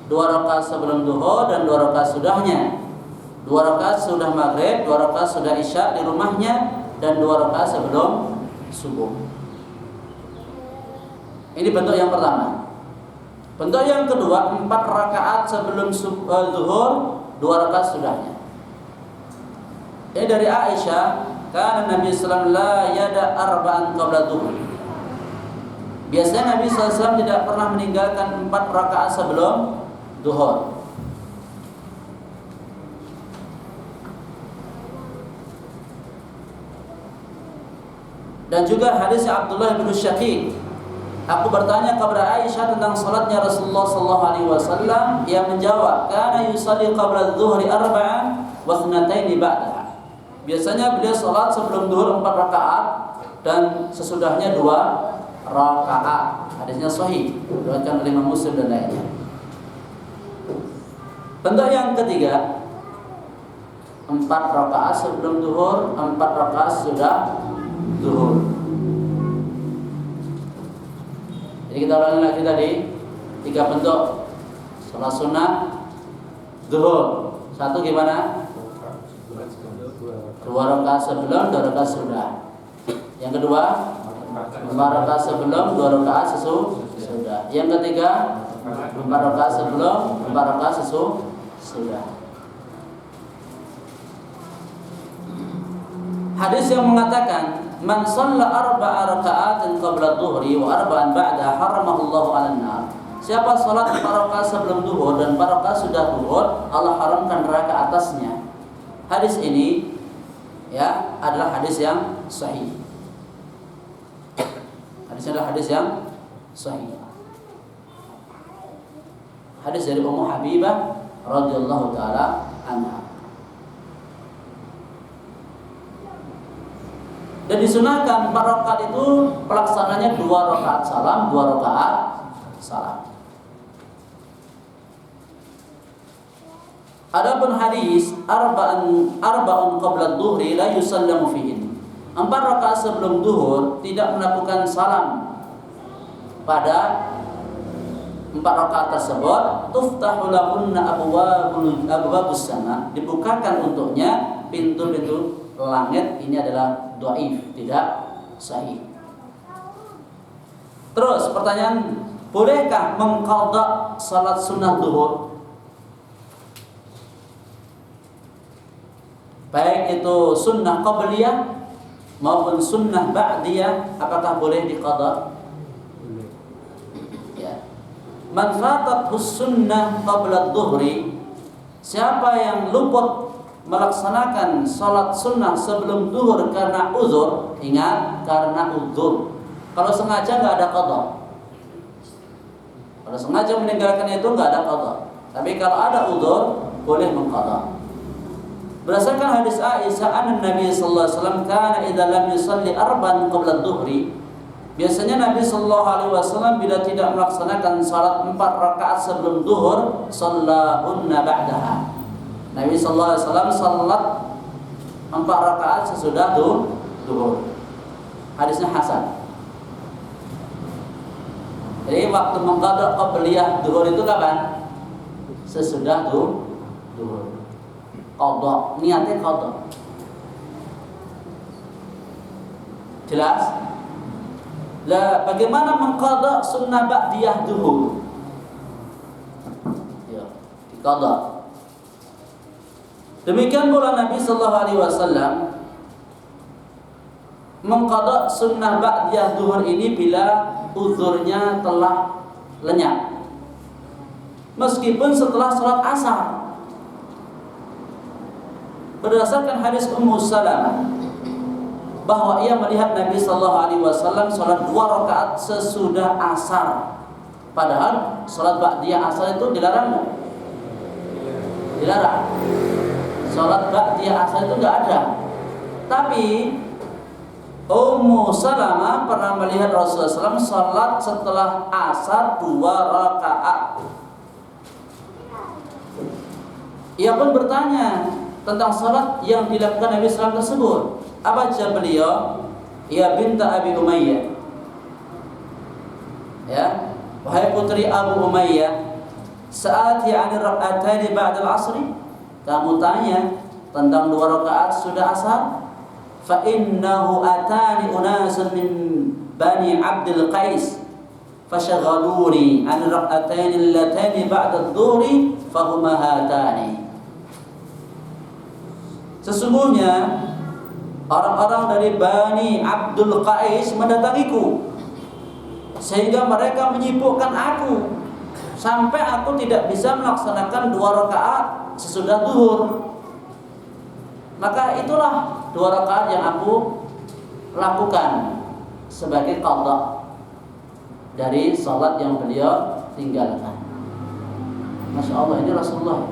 A: 2 rakaat sebelum zuhur dan 2 rakaat sudahnya. 2 rakaat sudah maghrib, 2 rakaat sudah isya di rumahnya, dan 2 rakaat sebelum subuh. Ini bentuk yang pertama. Bentuk yang kedua, 4 rakaat sebelum zuhur, 2 rakaat sudahnya. Ini dari Aisyah, karena Nabi sallallahu alaihi wasallam la yada arba'an qabla zuhur. Biasanya Nabi sallallahu alaihi wasallam tidak pernah meninggalkan 4 rakaat sebelum zuhur. Dan juga hadis Abdullah bin Syaqiq, aku bertanya kepada Aisyah tentang salatnya Rasulullah sallallahu alaihi wasallam, ia menjawab, kana yusalli qabla adh-dhuhri arba'an wa thnatayn ba'daha. Biasanya beliau salat sebelum zuhur 4 rakaat dan sesudahnya 2 rakaat. Hadisnya sahih, diriwayatkan oleh Imam Muslim dan lainnya. Bentuk yang ketiga, 4 rakaat sebelum zuhur, 4 rakaat sudah zuhur. Jadi kita ulangi lagi tadi 3 bentuk salat sunnah zuhur. 1 gimana? 2 rakaat sebelum, 2 rakaat sudah. Yang kedua, 4 rakaat sebelum, 2 rakaat sesudah. Yang ketiga, 4 rakaat sebelum, 4 rakaat sesudah. Hadis yang mengatakan, man shalla 4 raka'atin qabla dhuhri wa 4 ba'da haramahullahu 'alan nar. Siapa salat 4 rakaat sebelum zuhur dan 4 rakaat sudah zuhur, Allah haramkan neraka atasnya. Hadis ini ya adalah hadis yang sahih. Hadisnya adalah hadis yang sahih. Hadis dari Ummu Habibah radhiyallahu taala anha. Dan disunahkan 4 rakaat itu pelaksananya 2 rakaat salam, 2 rakaat salam. Adapun hadis arba'un qabla dhuhri la yusallamu fihin. 4 rakaat sebelum zuhur tidak melakukan salam pada 4 rakaat tersebut. Tuftahu lahunna abwabus sama, dibukakan untuknya pintu-pintu langit. Ini adalah dhaif, tidak sahih. Terus pertanyaan, bolehkah mengqadha salat sunnah zuhur? baik itu sunnah qabliyah maupun sunnah ba'diyah, apakah boleh diqadha?
B: Boleh.
A: Ya. Man fatathu sunnah qabla adh-dhuhri, siapa yang luput melaksanakan salat sunnah sebelum zuhur karena uzur, ingat karena uzur. Kalau sengaja nggak ada qadha. Kalau sengaja meninggalkan itu nggak ada qadha. Tapi kalau ada uzur boleh mengqadha. Berdasarkan hadis Aisyah, anna Nabi sallallahu alaihi wasallam kana idza lam yusalli arba'an qabla adh-dhuhri, biasanya Nabi sallallahu alaihi wasallam bila tidak melaksanakan salat 4 rakaat sebelum zuhur, shallahunna ba'daha. Nabi sallallahu alaihi wasallam salat 4 rakaat sesudah zuhur. Hadisnya hasan. Jadi waktu mengqadha qabliyah zuhur itu kapan? Sesudah zuhur. Qadha, niatnya qadha. Jelas? Lah, bagaimana mengqadha sunnah ba'diyah zuhur? Ya, diqadha. Demikian pula Nabi sallallahu alaihi wasallam mengqadha sunnah ba'diyah zuhur ini bila uzurnya telah lenyap. Meskipun setelah salat asar. Berdasarkan hadis Ummu Salamah bahwa ia melihat Nabi sallallahu alaihi wasallam salat 2 rakaat sesudah asar. Padahal salat ba'diyah asar itu dilarang. Dilarang. Salat ba'diyah asar itu enggak ada. Tapi Ummu Salamah pernah melihat Rasulullah SAW salat setelah asar 2 rakaat. Ia pun bertanya tentang salat yang dilakukan Nabi SAW tersebut. Apa jawab beliau? Ya binta Abi Umayyah. Ya, wahai putri Abu Umayyah, saat ya'ani rak'ataini ba'da al-'asri, kamu tanya tentang 2 rakaat sudah asar? Fa innahu atani unasun min Bani Abdul Qais fashaghaluni an rak'ataini allataini ba'da adh-dhuhri fahuma hatani. Sesungguhnya orang-orang dari Bani Abdul Qais mendatangiku sehingga mereka menyibukkan aku sampai aku tidak bisa melaksanakan 2 rakaat sesudah zuhur. Maka itulah 2 rakaat yang aku lakukan sebagai qadha dari salat yang beliau tinggalkan. Masya Allah, ini Rasulullah.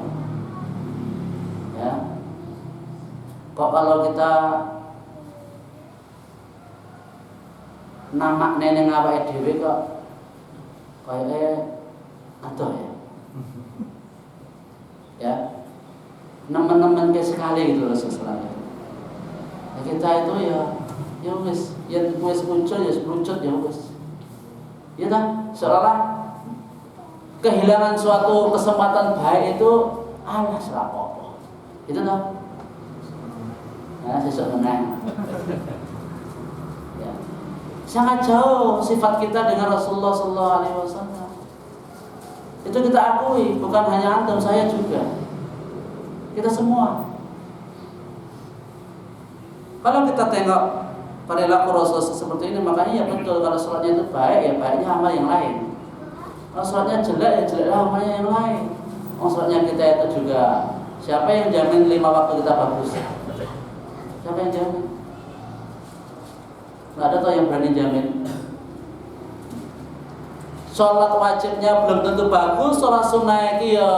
A: Ya. Kok kalau kita nama neneng awake dhewe kok kayaknya adoh ya. Ya. Nemen-nemen ke sekali gitu Rasulullah. Ya, kita itu ya wis, yen wis muncul ya melucut ya wis. Ya kan? Seolah kehilangan suatu kesempatan baik itu alah serapopo. Itu toh. Nah, sesuk meneh. Ya. Sangat jauh sifat kita dengan Rasulullah sallallahu alaihi wasallam. Itu kita akui, bukan hanya antum, saya juga. Kita semua. Kalau kita tengok perilaku Rasulullah seperti ini, makanya ya betul kalau sholatnya itu baik, ya baiknya amal yang lain. Kalau sholatnya jelek, ya jeleklah amalnya yang lain. Oh, sholatnya kita itu juga, siapa yang jamin 5 waktu kita bagus? Siapa yang jamin? Nggak ada tuh yang berani jamin. Sholat wajibnya belum tentu bagus, sholat sunnah itu ya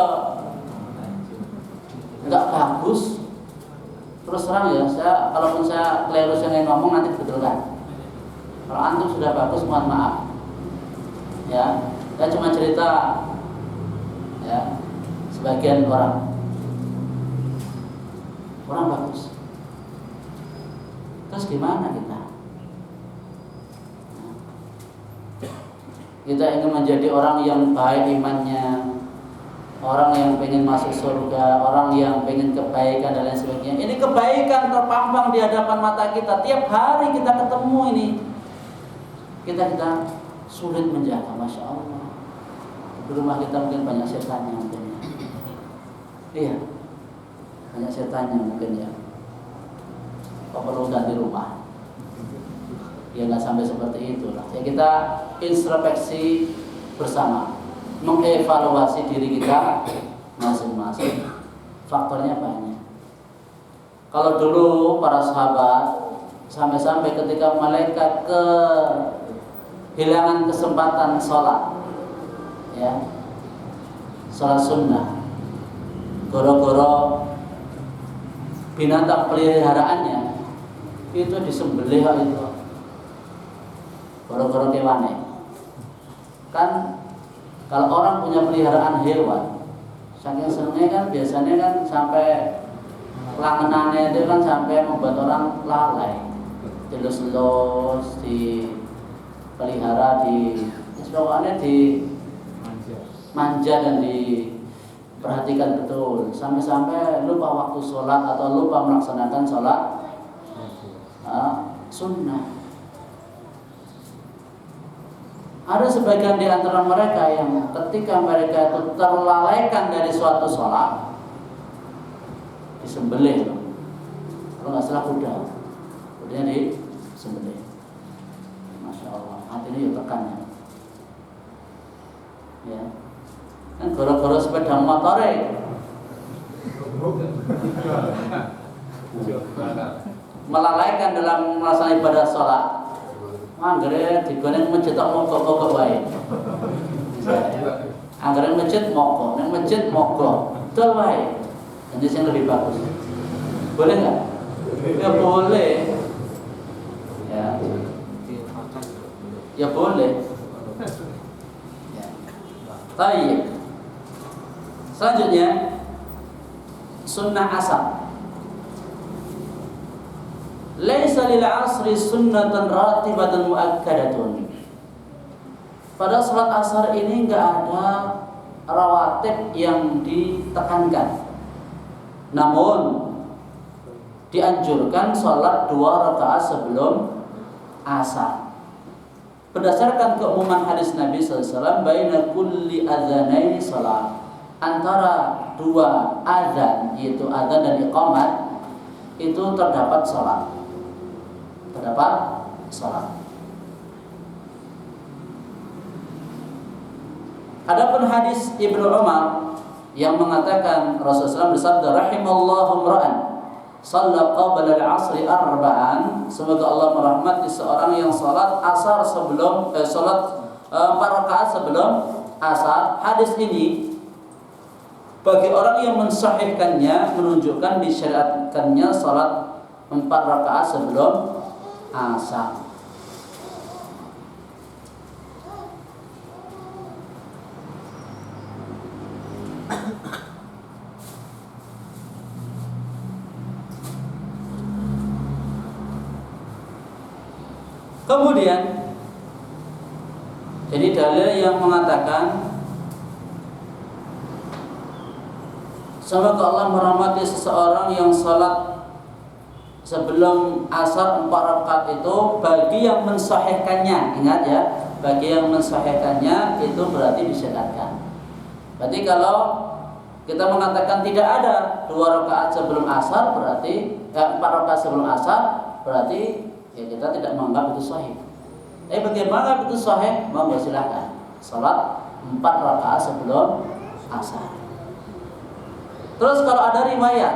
A: nggak bagus. Terus terang ya, kalaupun saya keliru yang ngomong nanti betulkan. Kalau antum sudah bagus, mohon maaf. Ya, saya cuma cerita ya sebagian orang bagus. Terus gimana kita? Kita ingin menjadi orang yang baik imannya, orang yang pengen masuk surga, orang yang pengen kebaikan dan lain sebagainya. Ini kebaikan terpampang di hadapan mata kita. Tiap hari kita ketemu ini, kita sulit menjaga. Masya Allah. Di rumah kita mungkin banyak setannya mungkin. Iya, banyak setannya mungkin ya. Kok perlu ganti rumah? Ya nggak sampai seperti itu lah. Ya kita introspeksi bersama, mengevaluasi diri kita masing-masing. Faktornya banyak. Kalau dulu para sahabat sampai-sampai ketika malaikat kehilangan kesempatan sholat, ya, sholat sunnah, goro-goro binatang peliharaannya itu disembelih itu, goro-goro kewane. Kan kalau orang punya peliharaan hewan, saking senengnya kan biasanya kan sampai langenannya itu kan sampai membuat orang lalai, dilus-lus, dipelihara, pokoknya di manja dan diperhatikan betul, sampai-sampai lupa waktu sholat atau lupa melaksanakan sholat sunnah. Ada sebagian di antara mereka yang ketika mereka itu terlalaikan dari suatu sholat, disembelih. Kalau nggak salah kudanya disembelih. Masya Allah, hatinya ya tekan ya. Kan gara-gara sepeda motor melalaikan dalam melaksanakan ibadah sholat. Anggere digoreng masjid tak mogok-mogok wae. Anggere masjid mogok, nang masjid mogok. Betul wae. Ini yang lebih bagus. Boleh nggak? Ya boleh. Ya boleh. Ya. Baik. Selanjutnya sunnah asar. Laisa lil asri sunnatan ratibatan muakkadatun. Pada salat asar ini enggak ada rawatib yang ditekankan. Namun dianjurkan salat 2 rakaat sebelum asar. Berdasarkan keumuman hadis Nabi sallallahu alaihi wasallam, baina kulli adzanaini salat. Antara 2 azan, yaitu azan dan iqamat, itu terdapat salat. Adapun hadis Ibnu Umar yang mengatakan Rasulullah SAW bersabda, rahimallahu imra'an shalla qabla al-'asri arba'an, semoga Allah merahmati seorang yang salat asar sebelum salat 4 rakaat sebelum asar. Hadis ini bagi orang yang mensahihkannya menunjukkan disyariatkannya salat 4 rakaat sebelum asar. Kemudian jadi dalil yang mengatakan semoga Allah merahmati seseorang yang salat sebelum asar 4 rakaat itu bagi yang mensahihkannya. Ingat ya, bagi yang mensahihkannya itu berarti disyariatkan. Berarti kalau kita mengatakan tidak ada 2 rakaat sebelum asar, berarti 4 rakaat sebelum asar, berarti ya kita tidak menganggap itu sahih. Bagaimana itu sahih? Monggo silakan. Salat 4 rakaat sebelum asar. Terus kalau ada riwayat,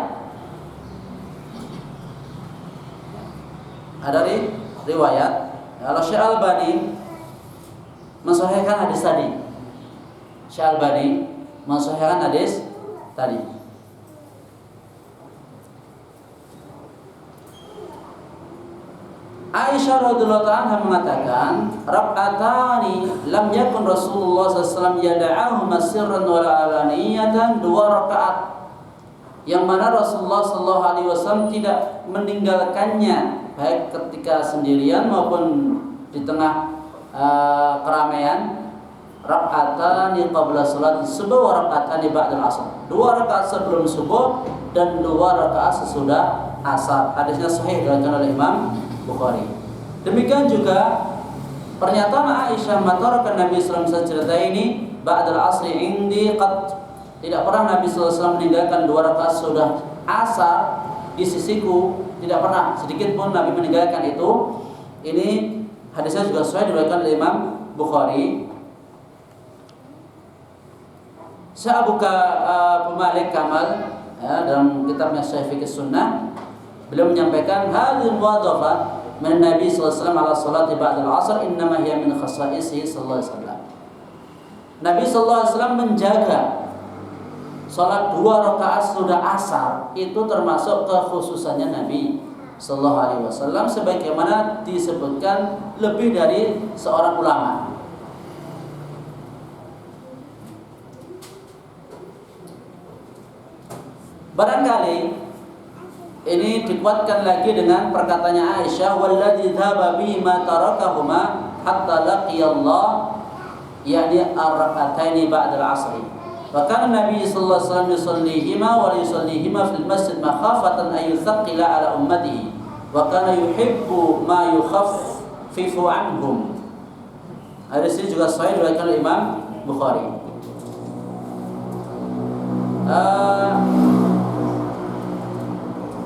A: kalau Syekh Albani mensahihkan hadis tadi. Syekh Albani mensahihkan hadis tadi. Aisyah radhiyallahu anha mengatakan, rak'atani lam yakun Rasulullah sallallahu alaihi wasallam yada'ahuma sirran wa alaniyatan, 2 rakaat yang mana Rasulullah sallallahu alaihi wasallam tidak meninggalkannya baik ketika sendirian maupun di tengah keramaian. Rak'atani qabla salat subuh wa rak'atani ba'da asar, 2 rakaat sebelum subuh dan 2 rakaat sesudah asar. Hadisnya sahih diriwayatkan oleh Imam Bukhari. Demikian juga pernyataan Aisyah, matarakan Nabi sallallahu alaihi wasallam cerita ini ba'da asri indi qad, tidak pernah Nabi sallallahu alaihi wasallam meninggalkan 2 rakaat sudah asar di sisiku tidak pernah sedikit pun Nabi meninggalkan itu. Ini hadisnya juga sesuai diriwayatkan oleh Imam Bukhari. Syekh Abu Malik Kamal dalam kitabnya Syekh Fiqh Sunnah, beliau menyampaikan hadhihi muwadhafah min Nabi sallallahu alaihi wasallam ala salati ba'da al-'asr innama hiya min khasaisihi sallallahu alaihi wasallam. Nabi sallallahu alaihi wasallam menjaga salat 2 rakaat sudah asar itu termasuk kekhususannya Nabi sallallahu alaihi wasallam sebagaimana disebutkan lebih dari seorang ulama. Barangkali ini dikuatkan lagi dengan perkataannya Aisyah, walladzi dhaba bihi ma tarakahuma hatta laqiyallah, yakni ar-rak'ataini ba'da al-'asr. Wa kana Nabi sallallahu alaihi wasallam yusallihima wa yusallihima fil masjid makhafatan ay yuthaqqila ala ummatihi wa kana yuhibbu ma yukhaffifu anhum. Hadis ini juga sahih diriwayatkan oleh Imam Bukhari.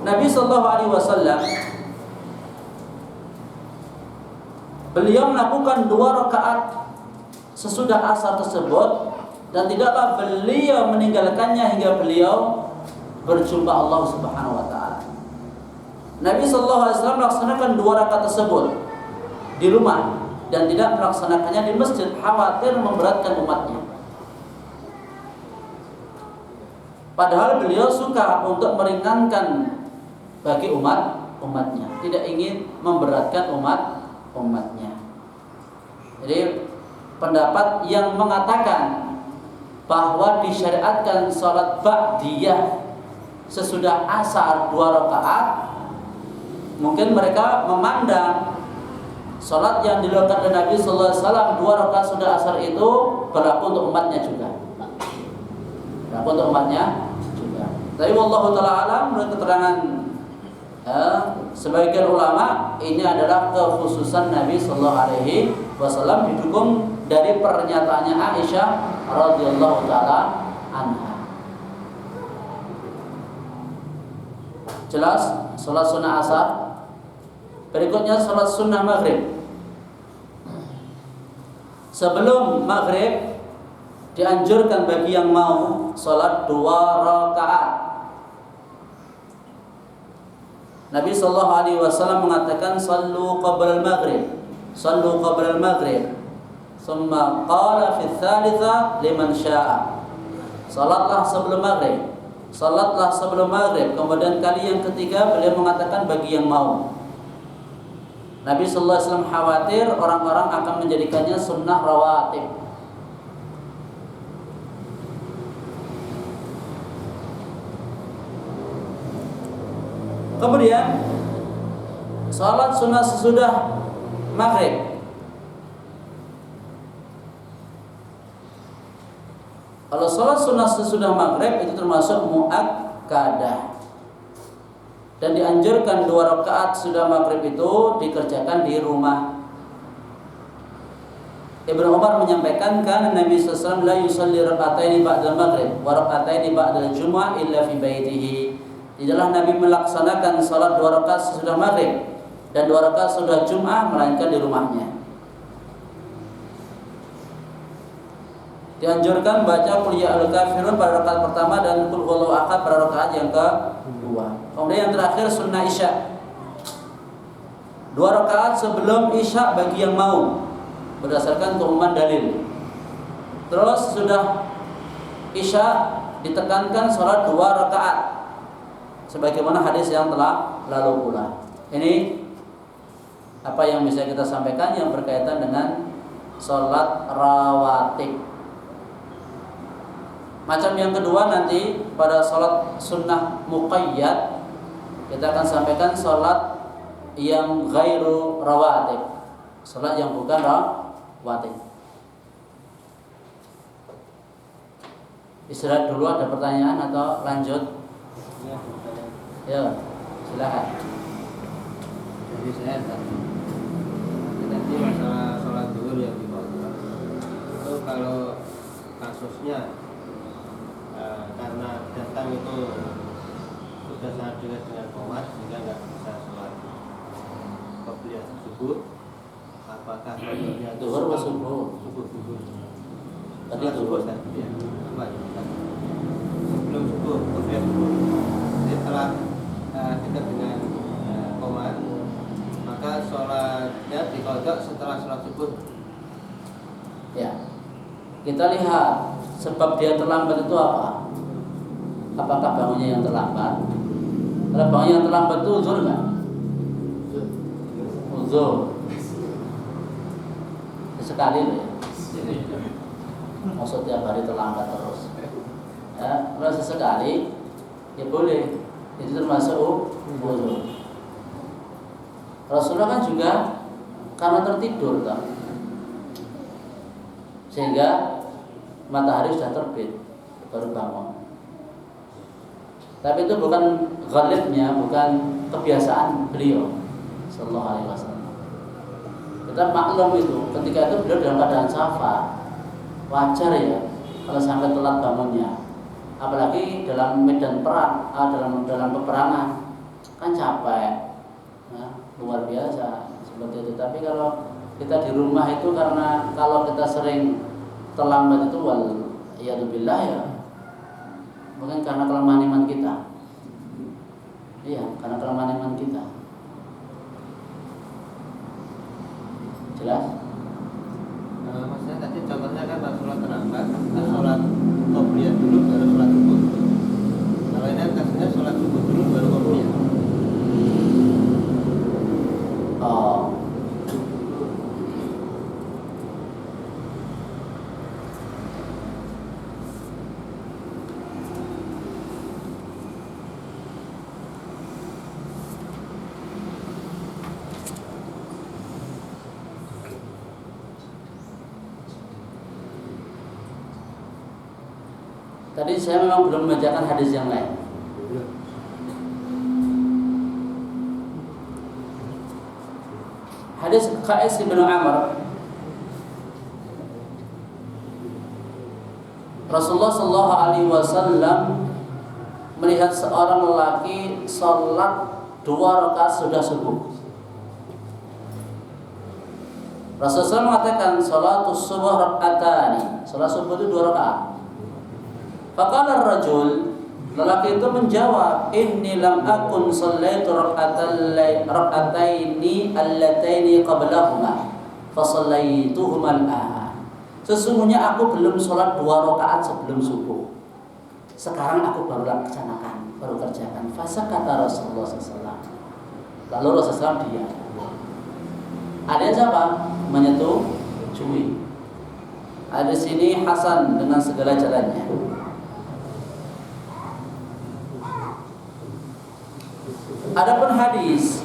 A: Nabi sallallahu alaihi wasallam beliau melakukan 2 rakaat sesudah asar tersebut dan tidaklah beliau meninggalkannya hingga beliau berjumpa Allah Subhanahu wa taala. Nabi sallallahu alaihi wasallam melaksanakan 2 rakaat tersebut di rumah dan tidak melaksanakannya di masjid, khawatir memberatkan umatnya. Padahal beliau suka untuk meringankan bagi umatnya, tidak ingin memberatkan umatnya. Jadi pendapat yang mengatakan bahwa disyariatkan salat ba'diyah sesudah asar 2 rakaat, mungkin mereka memandang salat yang dilakukan oleh Nabi sallallahu alaihi wasallam 2 rakaat sudah asar itu berlaku untuk umatnya juga. Berlaku untuk umatnya juga. Tapi wallahu taala alam, menurut keterangan sebagian ulama ini adalah kekhususan Nabi sallallahu alaihi wasallam, didukung dari pernyataannya Aisyah radhiyallahu taala anha. Jelas salat sunnah asar. Berikutnya salat sunnah maghrib. Sebelum maghrib dianjurkan bagi yang mau salat 2 rakaat. Nabi sallallahu alaihi wasallam mengatakan sallu qabla al-maghrib, sallu qabla al-maghrib. Tsumma qala fi tsalitsa liman syaa. Salatlah sebelum maghrib. Salatlah sebelum maghrib. Kemudian kali yang ketiga beliau mengatakan bagi yang mau. Nabi sallallahu alaihi wasallam khawatir orang-orang akan menjadikannya sunnah rawatib. Kemudian salat sunnah sesudah maghrib. Kalau salat sunnah sesudah maghrib itu termasuk muakkadah dan dianjurkan 2 rakaat sudah maghrib itu dikerjakan di rumah. Ibnu Umar menyampaikan kan Nabi sallallahu alaihi wasallam la yusalli raka'ataini ba'da maghrib wa raka'ataini ba'da al-jumu'ah illa fi baitihi. Tidaklah Nabi melaksanakan salat 2 rakaat sesudah maghrib dan 2 rakaat sesudah Jum'ah melainkan di rumahnya. Dianjurkan baca Qul ya al-kafirun pada rakaat pertama dan Qul huwallahu ahad pada rakaat yang kedua. Kemudian yang terakhir sunnah Isya. 2 rakaat sebelum Isya bagi yang mau berdasarkan keumuman dalil. Terus sudah Isya ditekankan salat 2 rakaat sebagaimana hadis yang telah lalu pula. Ini apa yang bisa kita sampaikan yang berkaitan dengan salat rawatib. Macam yang kedua nanti pada salat sunnah muqayyad kita akan sampaikan salat yang ghairu rawatib, salat yang bukan rawatib. Istirahat dulu, ada pertanyaan atau lanjut? Ya, silakan.
B: Jadi saya tadi masalah sholat zuhur yang dibawa itu kalau kasusnya karena datang itu sudah sangat dekat dengan qomat sehingga nggak bisa sholat qobliyah subuh, apakah qobliyah
A: Zuhur atau subuh?
B: subuh
A: Tadi
B: sholat subuh
A: zuhur.
B: tadi ya apa ya sebelum subuh qobliyah subuh, jadi setelah dekat dengan qomat maka sholatnya diqadha setelah sholat subuh.
A: Ya, kita lihat sebab dia terlambat itu apa? Apakah bangunnya yang terlambat? Kalau bangunnya yang terlambat itu uzur nggak? Uzur. Sekali loh ya. Maksud tiap hari terlambat terus. Ya, kalau sesekali ya boleh. Itu termasuk uzur. Rasulullah kan juga karena tertidur kan, sehingga matahari sudah terbit baru bangun. Tapi itu bukan ghalibnya, bukan kebiasaan beliau sallallahu alaihi wasallam. Kita maklum itu, ketika itu beliau dalam keadaan safar. Wajar ya kalau sampai telat bangunnya. Apalagi dalam medan perang, dalam peperangan kan capek. Nah, luar biasa seperti itu. Tapi kalau kita di rumah itu karena kalau kita sering terlambat itu iyadzubillah ya, mungkin karena kelemahan iman kita. Iya, karena kelemahan iman kita. Jelas?
B: Maksudnya tadi contohnya kan pas sholat terlambat, kita sholat qobliyah dulu baru sholat subuh. Kalau ini kan kasusnya sholat subuh dulu baru qobliyah.
A: Oh. Tadi saya memang belum membacakan hadis yang lain. Hadis Qais bin Amr, Rasulullah sallallahu alaihi wasallam melihat seorang lelaki salat 2 rakaat sudah subuh. Rasulullah mengatakan salatus subuh rak'atani. Salat subuh itu 2 rakaat. Faqala ar-rajul, lelaki itu menjawab, inni lam akun shallaitu rak'ataini allataini qablahuma fa shallaituhuma al-an. Sesungguhnya aku belum sholat 2 rakaat sebelum subuh. Sekarang aku baru laksanakan, baru kerjakan. Fasa kata Rasulullah SAW. Lalu Rasulullah SAW diam. Ada siapa? Menyetujui. Ada sini Hasan dengan segala jalannya. Adapun hadis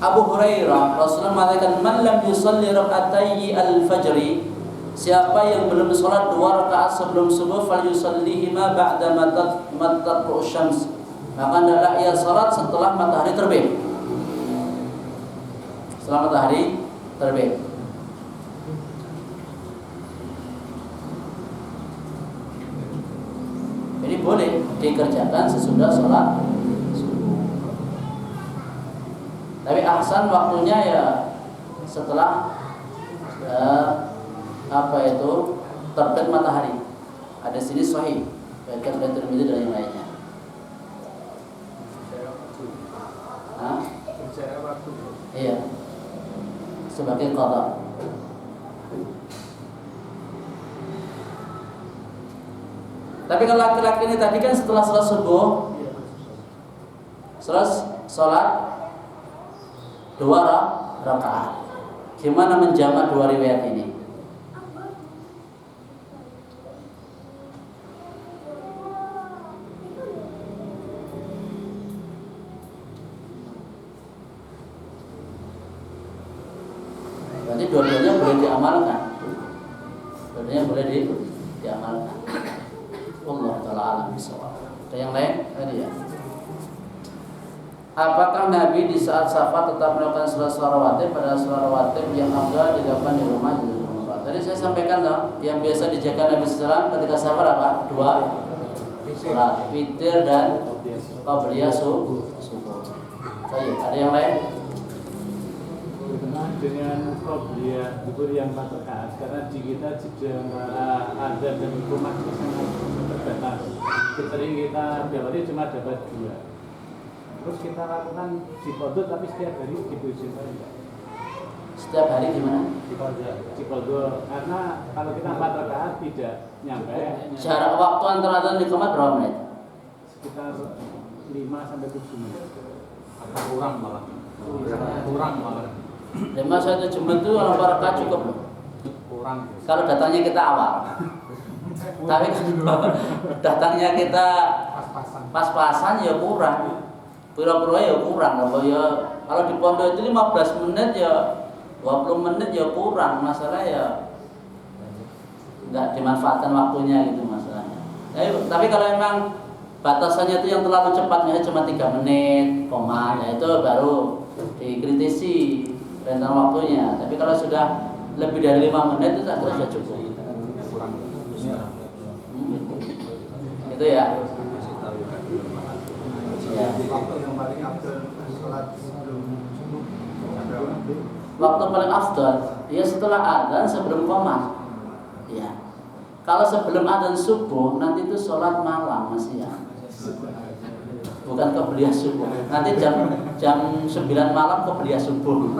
A: Abu Hurairah, Rasulullah mengatakan man lam yusalli rak'atayyi al-fajri, siapa yang belum sholat 2 rakaat sebelum subuh falyusallihima ba'da matatlu'u syams, maka hendaklah ia salat setelah matahari terbit. Setelah matahari terbit. Ini boleh dikerjakan sesudah sholat. Tapi ahsan waktunya ya setelah terbit matahari. Ada sini sahih, baikkan dari Tirmidzi dan yang lainnya. Iya, sebagai qada. Tapi kalau laki-laki ini tadi kan setelah sholat subuh, sholat 2 rakaat. Gimana menjamak 2 riwayat ini? Berarti dua-duanya boleh diamalkan. Dua-duanya boleh diamalkan. Allah taala alam bisawab. Ada yang lain? Tadi ya. Apakah Nabi di saat safar tetap melakukan sholat rawatib pada sholat rawatib yang ada dilakukan di rumah? Tadi saya sampaikan yang biasa dijaga Nabi SAW ketika safar apa? 2 sholat witir dan qabliyah subuh. Baik, ada yang lain?
C: Berkenaan dengan qabliyah zuhur yang 4 rakaat, karena di kita jeda antara adzan dan iqamah itu sangat terbatas. Sering kita dapatnya cuma dapat 2. Terus kita lakukan di qadha, tapi setiap hari gitu saja.
A: Setiap hari gimana?
C: Di qadha, karena kalau kita 4 rakaat tidak nyampe.
A: Jarak waktu antara adzan dan iqamah berapa menit?
C: Sekitar 5 sampai 7 menit.
D: Atau kurang malah. Kurang malah.
A: 5 sampai 7 menit itu orang rakaat cukup loh.
D: Kurang.
A: Kalau datangnya kita awal. Tapi kalau datangnya kita pas-pasan ya kurang. Pura-pura ya kurang. Kalau di pondok itu 15 menit ya 20 menit ya kurang. Masalah ya nggak dimanfaatkan waktunya gitu masalahnya. Tapi kalau memang batasannya itu yang terlalu cepatnya cuma 3 menit, ya itu baru dikritisi rentang waktunya. Tapi kalau sudah lebih dari 5 menit itu sudah cukup. Itu ya.
E: Waktu yang paling afdal sholat sebelum subuh.
A: Waktu paling afdal ya setelah adzan sebelum qomat. Ya. Kalau sebelum adzan subuh nanti itu sholat malam masih ya. Bukan qabliyah subuh. Nanti jam 9 malam qabliyah subuh.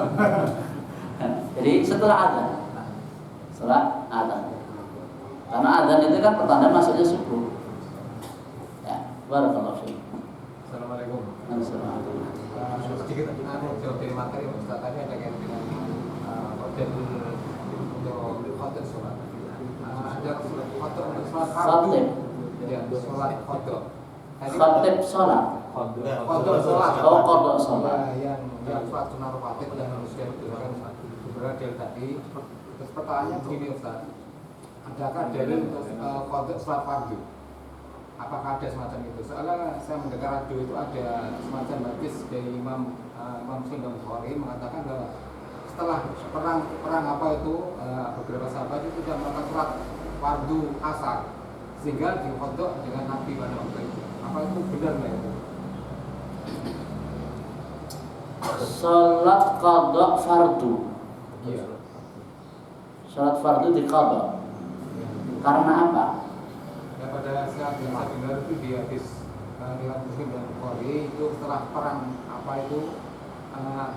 A: Jadi setelah adzan. Setelah adzan. Karena adzan itu kan pertanda masuknya subuh. Ya, barakallahu fiik.
E: Assalamualaikum.
A: Assalamualaikum.
E: Sedikit jawab dari materi Ustaz tadi ada kaitan dengan hotel untuk hotel sholat. Ada hotel untuk sholat fardu. Ya, sholat hotel.
A: Khatib sholat.
E: Hotel sholat.
A: Oh, qadha sholat.
E: Yang sholat sunnah rawatib yang harus dilakukan beberapa dari tadi. Terus pertanyaannya begini Ustaz. Adakah dalil untuk hotel sholat fardu? Apakah ada semacam itu? Soalnya saya mendengar radio itu ada semacam hadis dari Imam Muslim dan Bukhari mengatakan bahwa setelah perang apa itu beberapa sahabat itu sudah melakukan sholat fardu asar sehingga dikodok dengan Nabi pada waktu itu. Apa itu benar nggak itu?
A: Salat qadha fardu.
E: Iya.
A: Salat fardu diqadha. Karena apa?
E: Ya pada saat yang saya dengar itu di hadis riwayat Muslim dan Bukhari itu setelah perang apa itu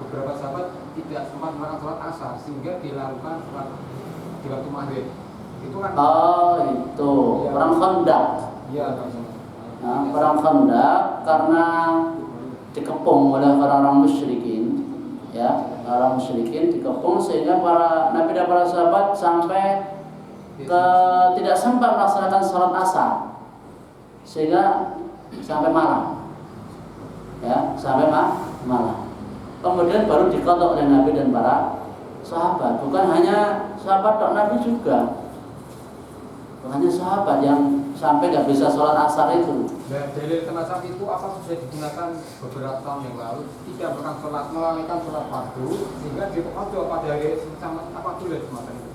E: beberapa sahabat tidak sempat melakukan sholat asar sehingga dilakukan sholat di waktu maghrib. Itu kan?
A: Oh itu
E: Ya.
A: perang Khandaq.
E: Iya.
A: Nah, perang Khandaq karena dikepung oleh orang-orang musyrikin, ya orang musyrikin dikepung sehingga para Nabi dan para sahabat sampai tidak sempat melaksanakan sholat asar sehingga sampai malam, ya sampai malam. Kemudian baru dikodok oleh Nabi dan para sahabat. Bukan hanya sahabat dok, Nabi juga. Bukan hanya sahabat yang sampai nggak bisa sholat asar itu.
E: Dan dalil semacam itu apa sudah digunakan beberapa tahun yang lalu tidak melakukan sholat fardu sehingga dikodok pada hari semacam apa dalil semacam itu.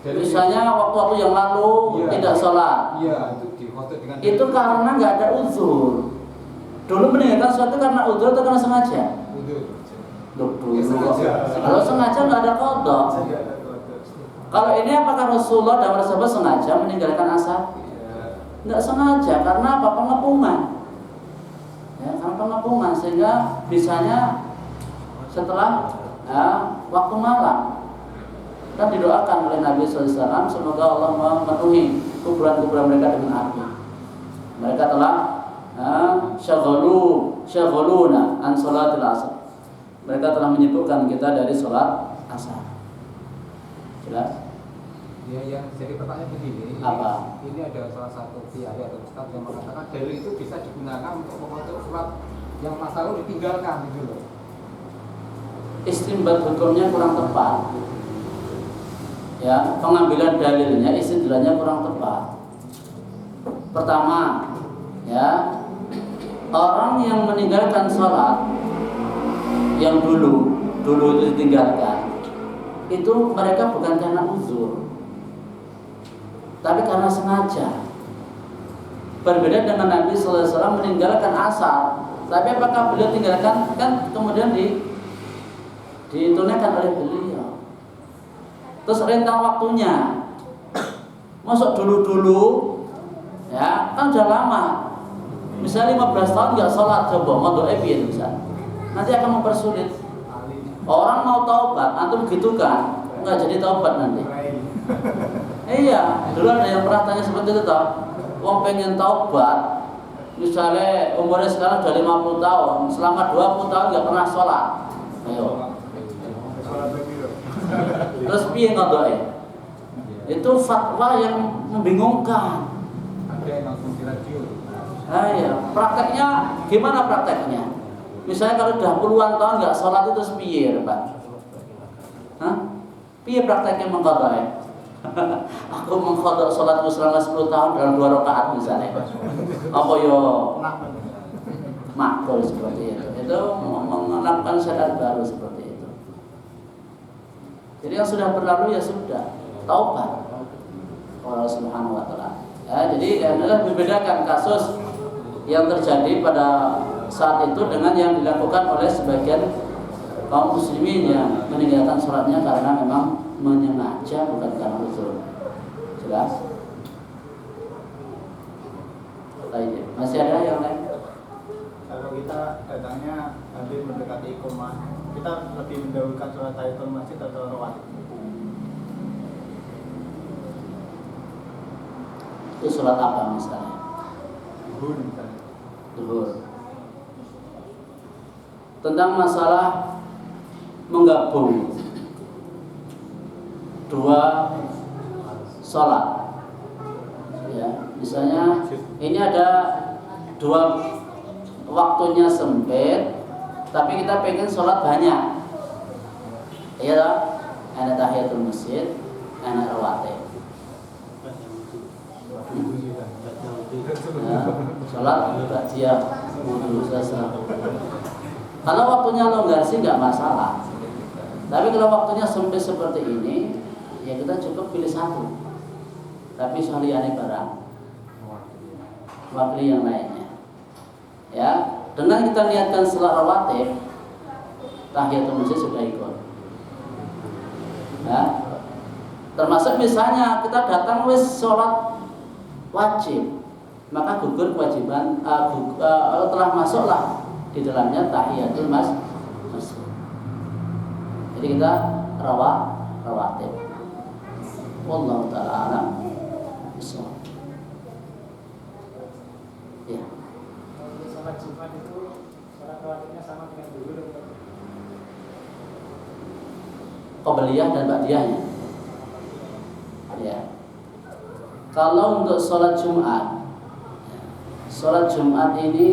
A: Misalnya waktu-waktu yang lalu tidak sholat.
E: Iya, itu dikodok dengan
A: Itu karena nggak ada uzur. Dulu meninggalkan sesuatu karena uzur atau karena sengaja? Dulu. Kalau sengaja nggak ada kodok. Kalau ini apakah Rasulullah dan para sahabat sengaja meninggalkan asar? Nggak sengaja, karena apa? Pengepungan. Ya, karena pengepungan sehingga bisanya setelah waktu malam. Dan didoakan oleh Nabi SAW semoga Allah memenuhi kuburan-kuburan mereka dengan api. Mereka telah syaghaluna an sholatil asar. Mereka telah menyibukkan kita dari sholat asar. Jelas?
E: Ya, yang jadi pertanyaan begini.
A: Apa?
E: Ini ada salah satu kiai atau ustaz yang mengatakan dalil itu bisa digunakan untuk mengatur sholat yang masa lalu ditinggalkan gitu loh.
A: Istimbat hukumnya kurang tepat. Ya, pengambilan dalilnya istidlalnya kurang tepat. Pertama, ya, orang yang meninggalkan sholat yang dulu itu ditinggalkan, itu mereka bukan karena uzur, tapi karena sengaja. Berbeda dengan Nabi sallallahu alaihi wasallam meninggalkan asar. Tapi apakah beliau tinggalkan kan kemudian ditunaikan oleh beliau. Terus rentang waktunya, masuk dulu ya kan udah lama. Misalnya 15 tahun nggak sholat, coba mau doa bisa. Nanti akan mempersulit. Orang mau taubat, antum gitu kan, nggak jadi taubat nanti. Iya, dulu ada yang pernah tanya seperti itu toh. Wong pengen taubat, misalnya umurnya sekarang udah 50 tahun, selama 20 tahun nggak pernah sholat. Ayo. Terus piye ngodoke? Itu fatwa yang membingungkan.
E: Ada yang langsung di radio.
A: Iya, prakteknya gimana prakteknya? Misalnya kalau udah puluhan tahun nggak sholat itu piye, Pak? Hah? Piye prakteknya mengqadha? Aku mengqadha sholatku selama 10 tahun dalam 2 rakaat misalnya. Apa yo makul seperti itu. Itu melakukan syariat baru seperti itu. Jadi yang sudah berlalu ya sudah, taubat. Allah Subhanahu wa taala. Ya, jadi adalah membedakan kasus yang terjadi pada saat itu dengan yang dilakukan oleh sebagian kaum muslimin yang meninggalkan sholatnya karena memang menyengaja bukan karena uzur. Jelas? Baik, masih ada yang lain?
F: Kalau kita datangnya nanti mendekati iqamah, kita lebih mendahulukan sholat tahiyatul masjid atau rawatib?
A: Itu sholat apa misalnya?
F: Zuhur misalnya.
A: Zuhur. Tentang masalah menggabung 2 sholat, ya, misalnya ini ada 2 waktunya sempit, tapi kita pengen sholat banyak, ya, ada tahiyatul masjid, ada rawatib. Ya, sholat ba'diyah wudu selesai. Kalau waktunya longgar sih nggak masalah. Tapi kalau waktunya sempit seperti ini, ya kita cukup pilih 1. Tapi saliyane barang, wakil yang lainnya. Ya, dengan kita niatkan salat rawatib, tahiyatul masjid sudah ikut. Ya, termasuk misalnya kita datang wis sholat wajib, maka gugur kewajiban telah masuklah di dalamnya tahiyatul masjid. Jadi kita rawatib. Wallahu ta'ala alam. Bismillah. Ya.
G: Sholat Jumat itu sholat rawatibnya sama dengan zuhur.
A: Qabliyah dan ba'diyahnya. Ya. Kalau untuk sholat Jumat ini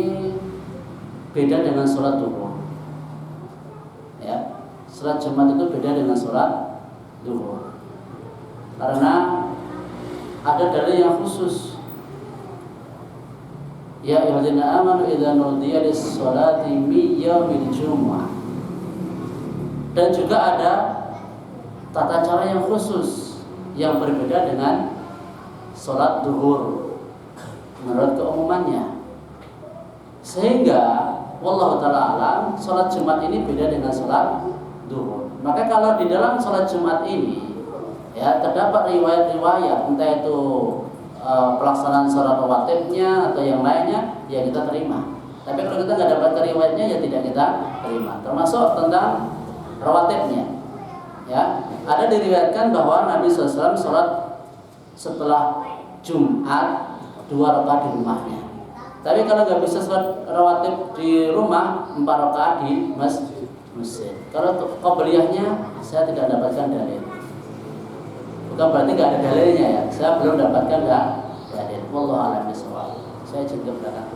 A: beda dengan sholat duhur. Ya, sholat Jumat itu beda dengan sholat duhur. Karena ada dalil yang khusus. Ya ayyuhalladzina amanu idza nudiya lis-sholati min yaumil jumu'ah. Dan juga ada tata cara yang khusus yang berbeda dengan sholat duhur menurut keumumannya. Sehingga wallahu ta'ala alam, sholat Jumat ini beda dengan sholat duhur. Maka kalau di dalam sholat Jumat ini ya terdapat riwayat-riwayat entah itu pelaksanaan sholat rawatibnya atau yang lainnya, ya kita terima. Tapi kalau kita nggak dapat riwayatnya, ya tidak kita terima. Termasuk tentang rawatibnya. Ya, ada diriwayatkan bahwa Nabi SAW sholat setelah Jumat 2 rakaat di rumahnya. Tapi kalau nggak bisa sholat rawatib di rumah, 4 rakaat di masjid. Kalau qabliyahnya saya tidak dapatkan dalil. Bukan berarti nggak ada dalilnya ya. Saya belum dapatkan dalil. Wallahu a'lam bishawab. Saya juga belakang.